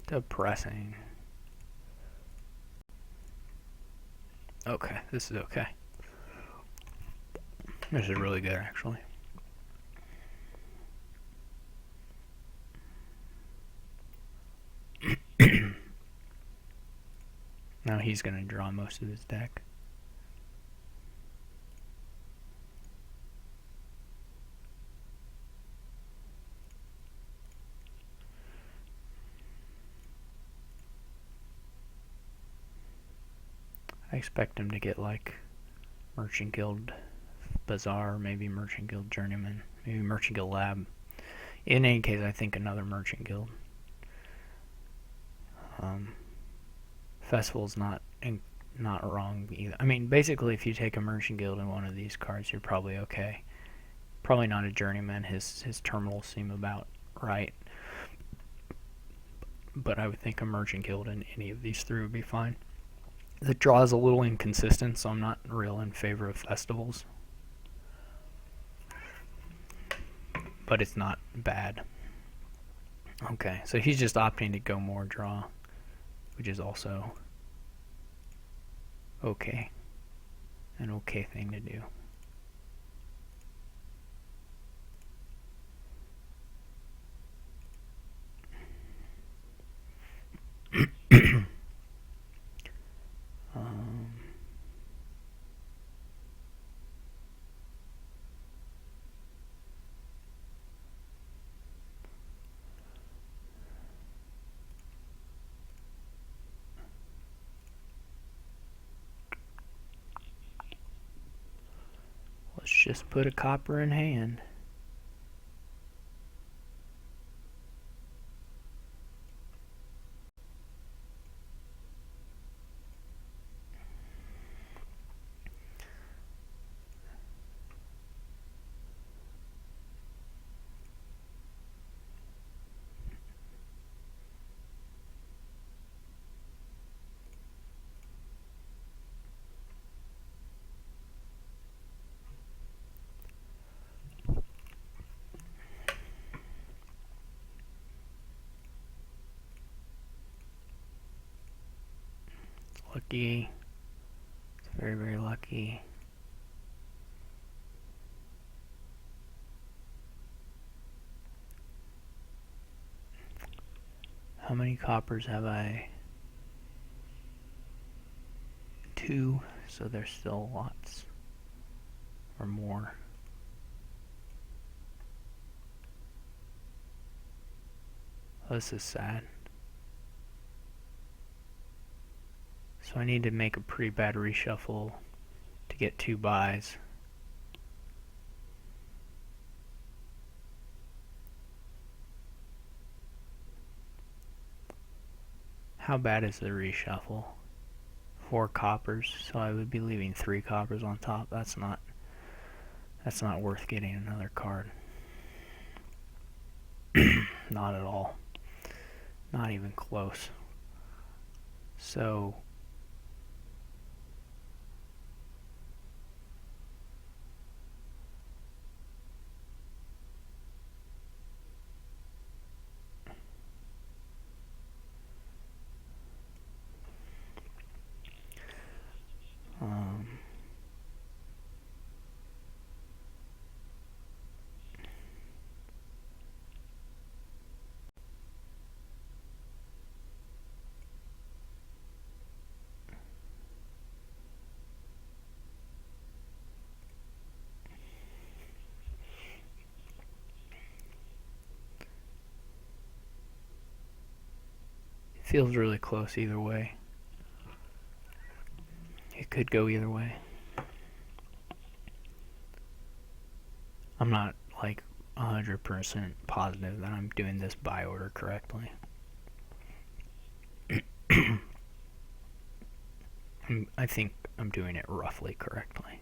depressing. Okay, this is okay. This is really good, actually. Now he's going to draw most of his deck. I expect him to get like Merchant Guild Bazaar, maybe Merchant Guild Journeyman, maybe Merchant Guild Lab. In any case, I think another Merchant Guild. Festival's not wrong either. I mean, basically, if you take a Merchant Guild in one of these cards, you're probably okay. Probably not a journeyman. His terminals seem about right. But I would think a merchant guild in any of these three would be fine. The draw is a little inconsistent, so I'm not real in favor of festivals. But it's not bad. Okay, so he's just opting to go more draw, which is also okay. An okay thing to do. Let's just put a copper in hand. Lucky. It's very, very lucky. How many coppers have I? 2, so there's still lots. Or more. Oh, this is sad. So I need to make a pretty bad reshuffle to get 2 buys. How bad is the reshuffle? 4 coppers, so I would be leaving 3 coppers on top. That's not worth getting another card. Not at all. Not even close. So it feels really close either way. It could go either way. I'm not like 100% positive that I'm doing this buy order correctly. I think I'm doing it roughly correctly.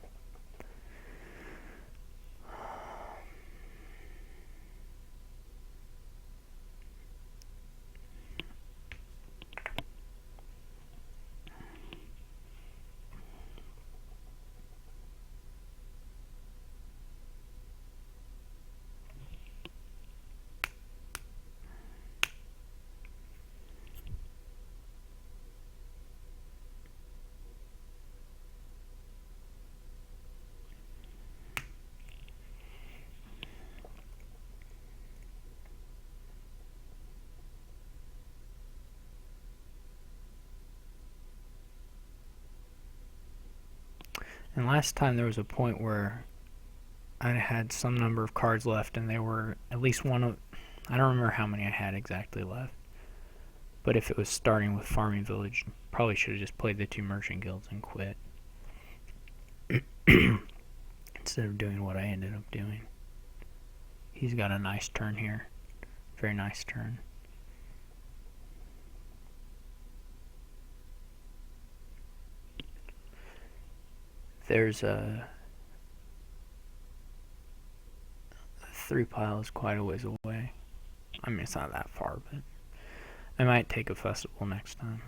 And last time there was a point where I had some number of cards left, and they were at least one of, I don't remember how many I had exactly left. But if it was starting with Farming Village, probably should have just played the 2 merchant guilds and quit. Instead of doing what I ended up doing. He's got a nice turn here. Very nice turn. There's a 3 pile is quite a ways away. I mean, it's not that far, but I might take a festival next time.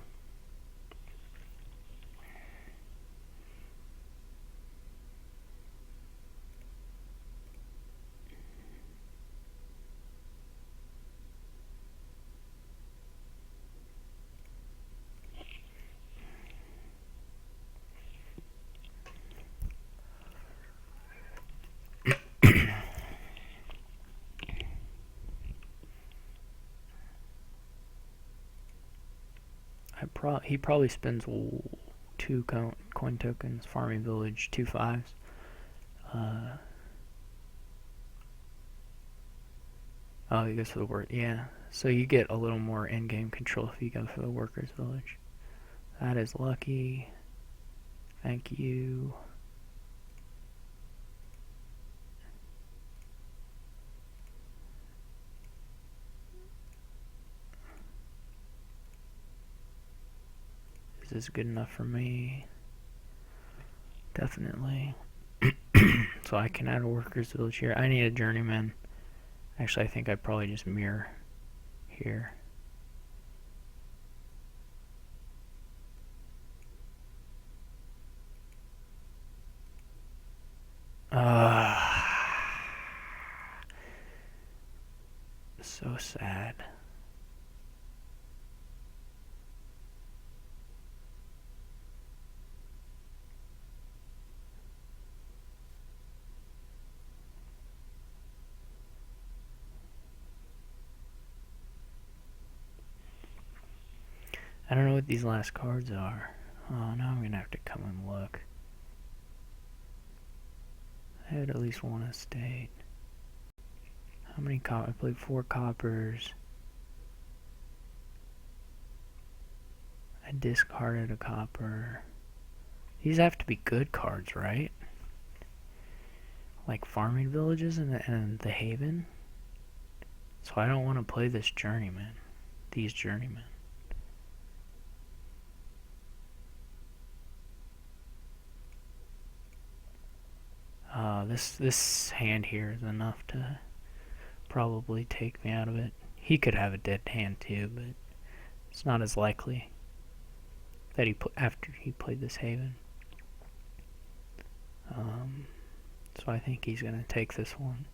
He probably spends 2 coin tokens, farming village, 2 5s. Oh, he goes for the work. Yeah, so you get a little more in-game control if you go for the workers village. That is lucky. Thank you. Is this good enough for me? Definitely. So I can add a workers village here. I need a journeyman. Actually, I think I'd probably just mirror here. So sad. I don't know what these last cards are. Oh, now I'm gonna have to come and look. I had at least one estate. How many I played 4 coppers. I discarded a copper. These have to be good cards, right? Like farming villages and the haven. So I don't want to play this journeyman. These journeymen. This hand here is enough to probably take me out of it. He could have a dead hand too, but it's not as likely that after he played this haven. So I think he's gonna take this one.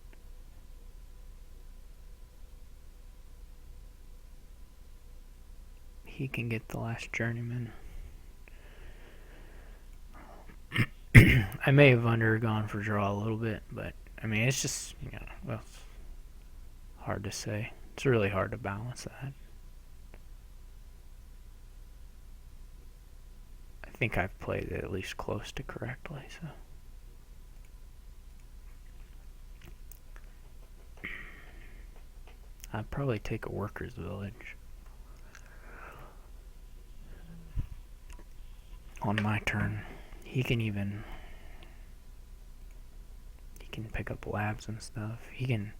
He can get the last journeyman. I may have undergone for draw a little bit, but I mean it's just well, it's hard to say. It's really hard to balance that. I think I've played it at least close to correctly, so. I'd probably take a workers village on my turn. He can pick up labs and stuff. He can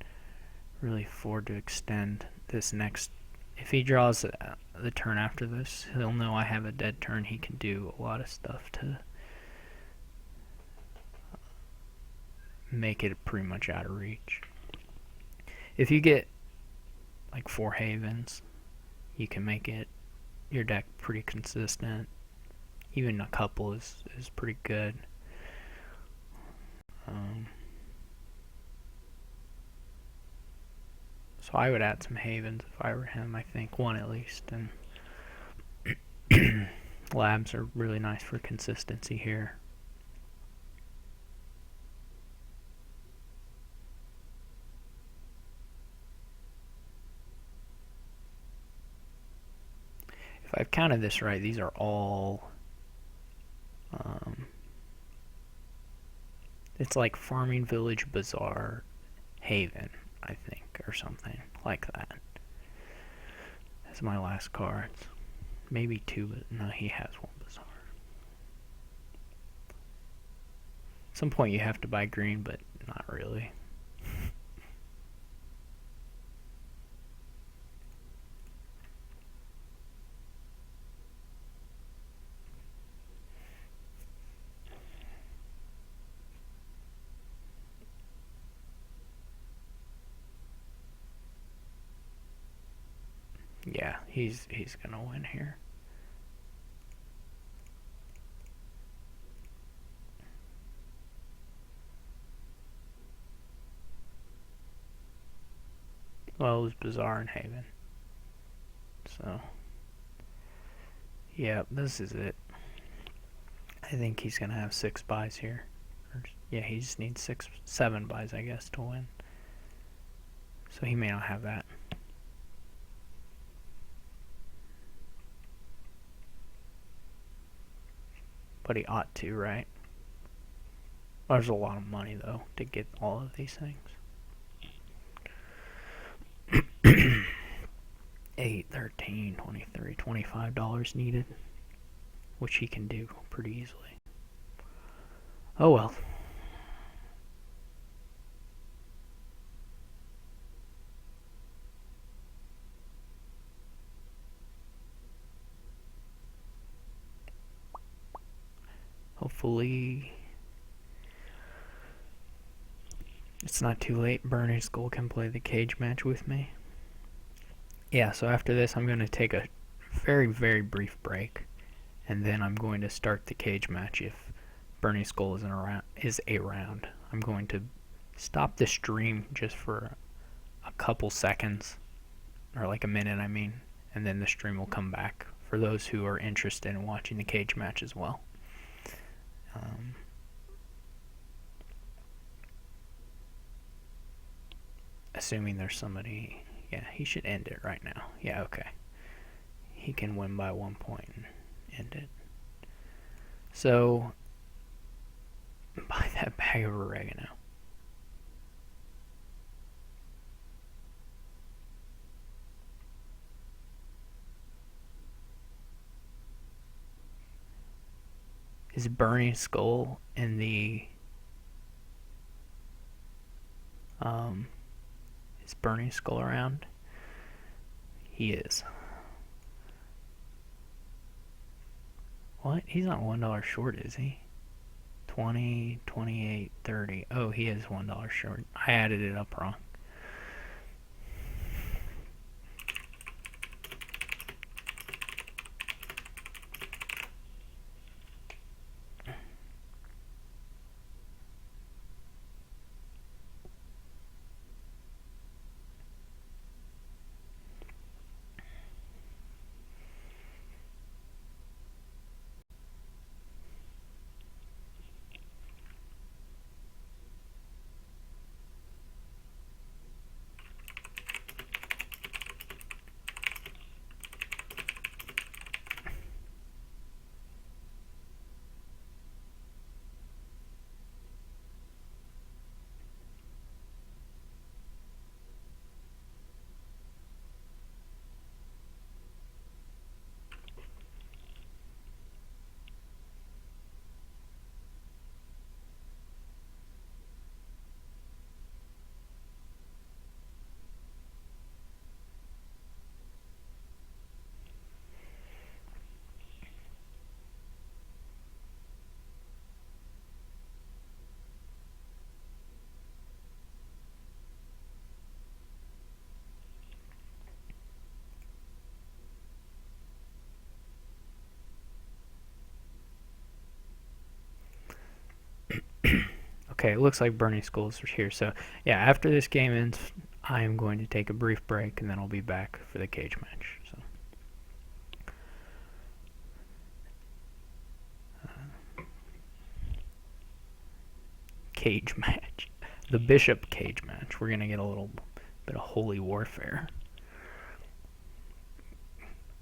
really afford to extend this next. If he draws the turn after this, he'll know I have a dead turn. He can do a lot of stuff to make it pretty much out of reach. If you get like 4 havens, you can make your deck pretty consistent. Even a couple is pretty good. So I would add some havens if I were him. I think 1 at least, and labs are really nice for consistency here. If I've counted this right, these are all it's like Farming Village Bazaar Haven, I think, or something like that. That's my last cards. Maybe 2, but no, he has 1 Bazaar. At some point you have to buy green, but not really. Yeah, he's gonna win here. Well, it was Bazaar and Haven. So, yeah, this is it. I think he's gonna have 6 buys here. Yeah, he just needs 7 buys, I guess, to win. So he may not have that. But he ought to, right? There's a lot of money, though, to get all of these things. 8, 13, 23, $25 needed, which he can do pretty easily. Oh well. Hopefully it's not too late. Bernie Skull can play the cage match with me. Yeah, so after this I'm going to take a very, very brief break, and then I'm going to start the cage match if Bernie Skull is around. I'm going to stop the stream just for a couple seconds, or like a minute, I mean, and then the stream will come back for those who are interested in watching the cage match as well. Assuming there's somebody, yeah, he should end it right now. Yeah, okay. He can win by 1 point and end it. So, buy that bag of oregano. Is Burning Skull in the is Burning Skull around? He is. What? He's not $1 short, is he? 20, 28, 30. Oh, he is $1 short. I added it up wrong. Okay, it looks like Bernie Skull's here. So, yeah, after this game ends, I am going to take a brief break, and then I'll be back for the cage match. So, cage match. The Bishop cage match. We're going to get a little bit of holy warfare.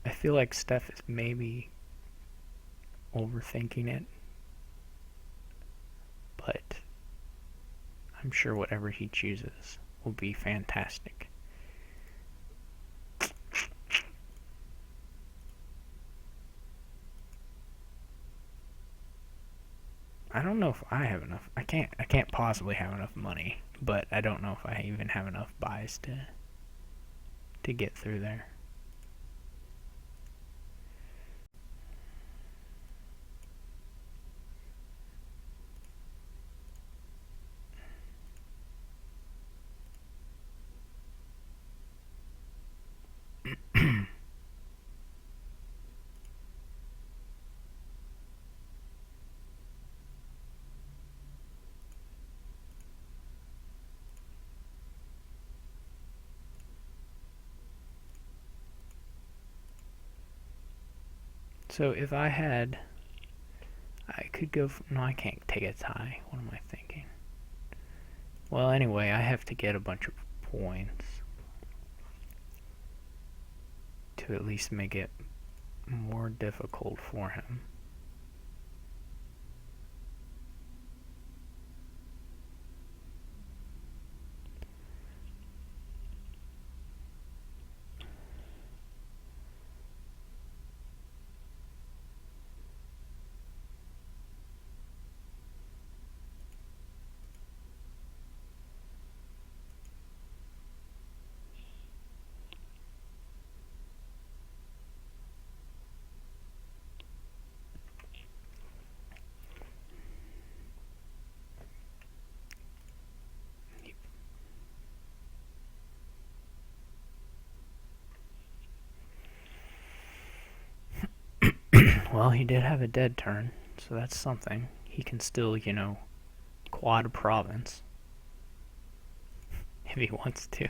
I feel like Stef is maybe overthinking it, but I'm sure whatever he chooses will be fantastic. I don't know if I have enough. I can't possibly have enough money, but I don't know if I even have enough buys to get through there. So if I had, I could go, no, I can't take a tie. What am I thinking? Well, anyway, I have to get a bunch of points to at least make it more difficult for him. Well, he did have a dead turn, so that's something. He can still, quad a province if he wants to.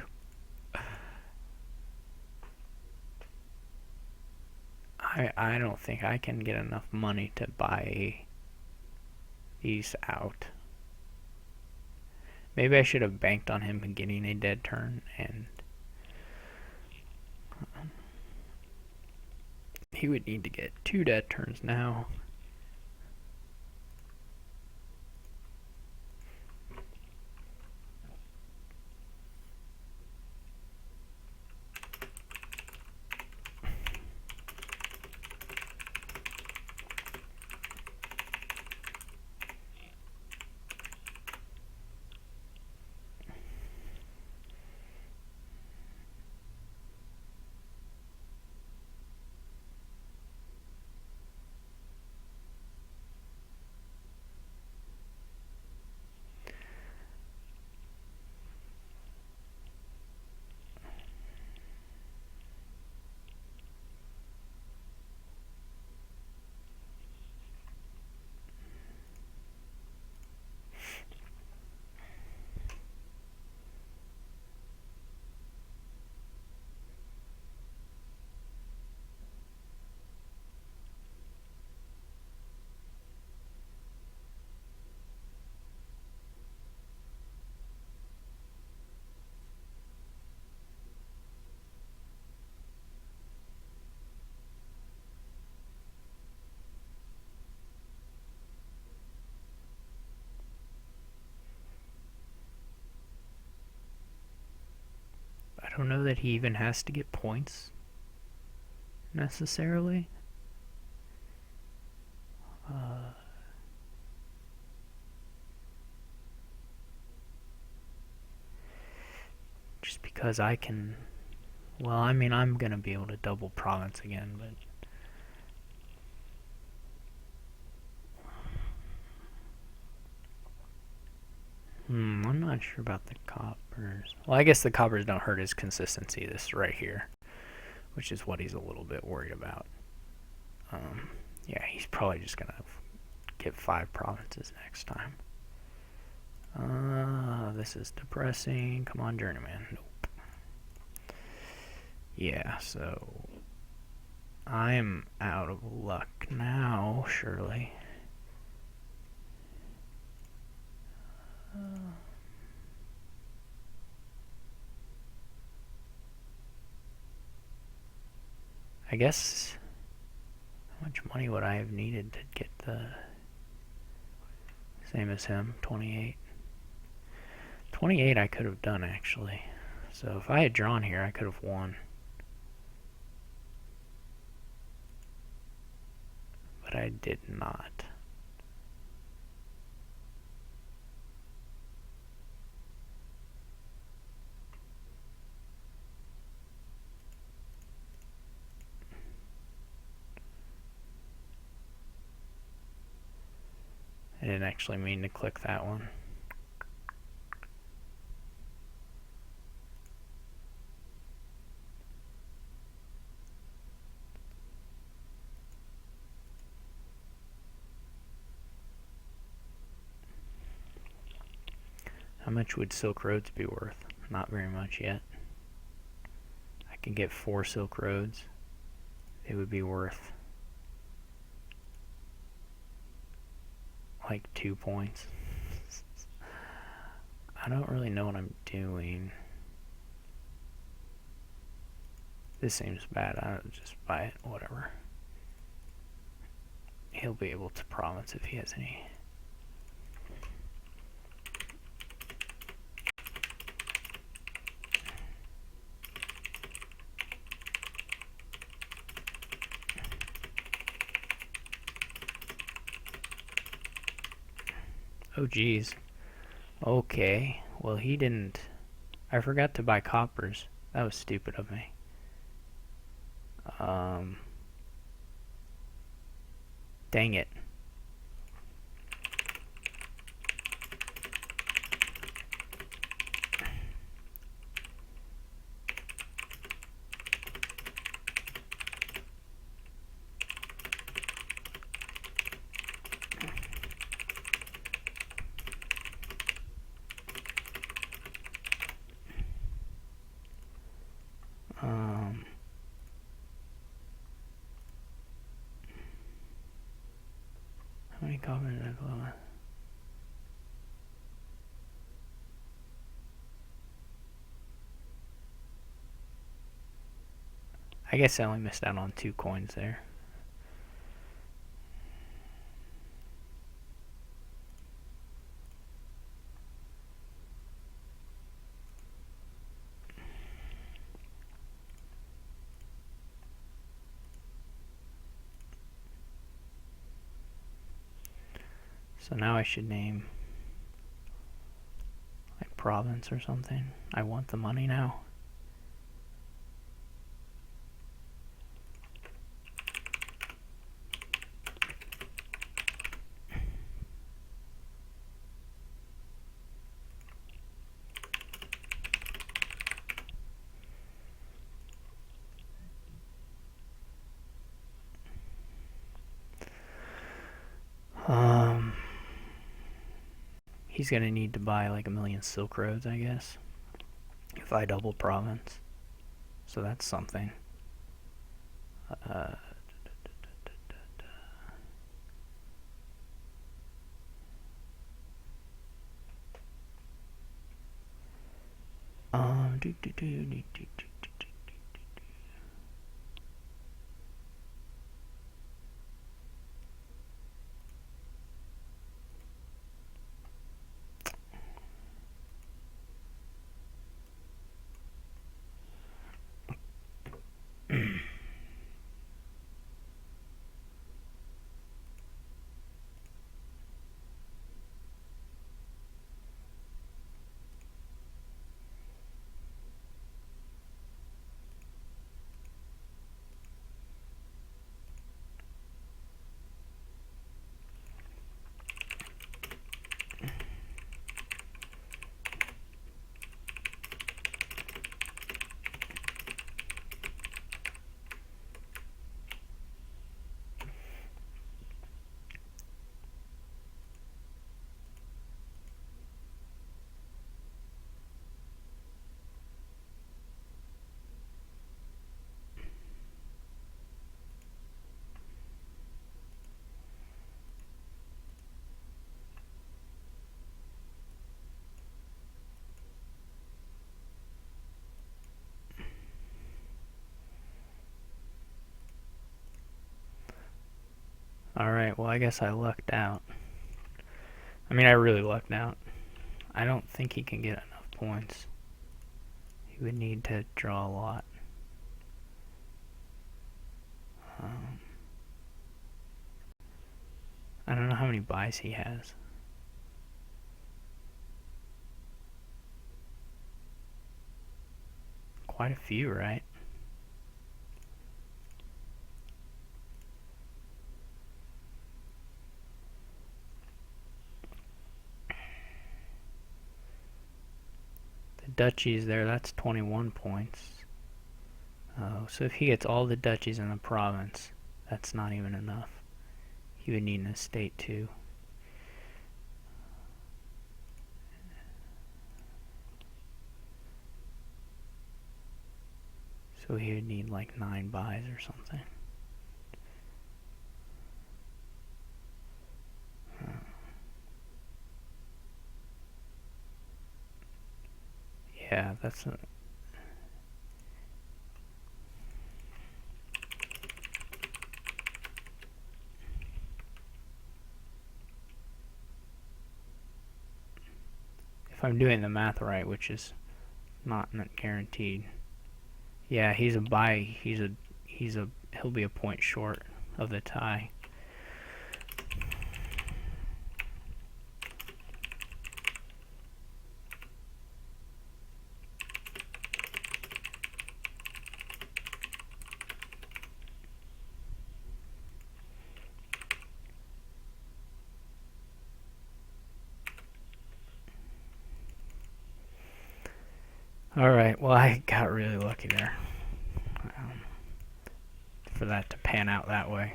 I don't think I can get enough money to buy these out. Maybe I should have banked on him getting a dead turn, and he would need to get 2 dead turns now. I don't know that he even has to get points necessarily. Just because I can. Well, I mean, I'm gonna be able to double province again, but. I'm not sure about the coppers. Well, I guess the coppers don't hurt his consistency, this right here, which is what he's a little bit worried about. Yeah, he's probably just gonna get 5 provinces next time. This is depressing. Come on, journeyman. Nope. Yeah, so I am out of luck now, surely. I guess, how much money would I have needed to get the same as him? 28. 28 I could have done, actually. So if I had drawn here, I could have won. But I did not. I didn't actually mean to click that one. How much would Silk Roads be worth? Not very much yet. I can get 4 Silk Roads. It would be worth like 2 points. I don't really know what I'm doing. This seems bad. I don't just buy it, whatever. He'll be able to province if he has any. Oh geez. Okay. Well, he didn't. I forgot to buy coppers. That was stupid of me. Dang it. How many coppers did I blow? I guess I only missed out on 2 coins there. So now I should name like province or something. I want the money now. He's gonna need to buy like 1,000,000 Silk Roads, I guess, if I double province. So that's something. Do, do, do, do, do, do. Alright, well I guess I lucked out. I mean, I really lucked out. I don't think he can get enough points. He would need to draw a lot. I don't know how many buys he has. Quite a few, right? The duchies there, that's 21 points. Oh, so if he gets all the duchies in the province, that's not even enough. He would need an estate too. So he would need like 9 buys or something. that's a, if I'm doing the math right, which is not guaranteed. Yeah, he's a bye. He'll be a point short of the tie. Alright, well, I got really lucky there for that to pan out that way.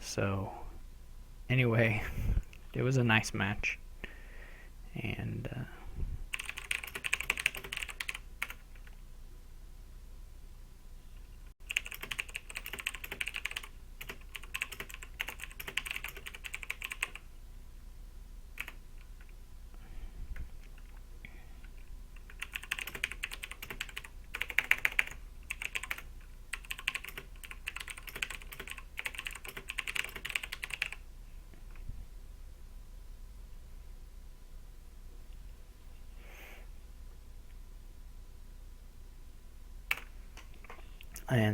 So, anyway, it was a nice match. And,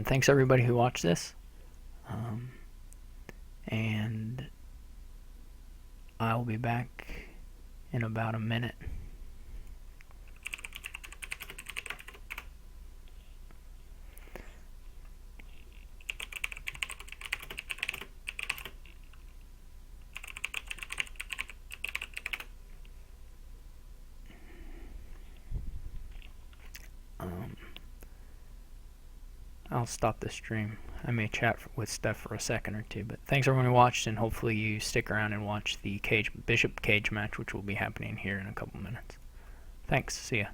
thanks everybody who watched this. And I'll be back in about a minute. I'll stop the stream. I may chat with Stef for a second or two, but thanks everyone who watched, and hopefully you stick around and watch the Bishop Cage match, which will be happening here in a couple minutes. Thanks. See ya.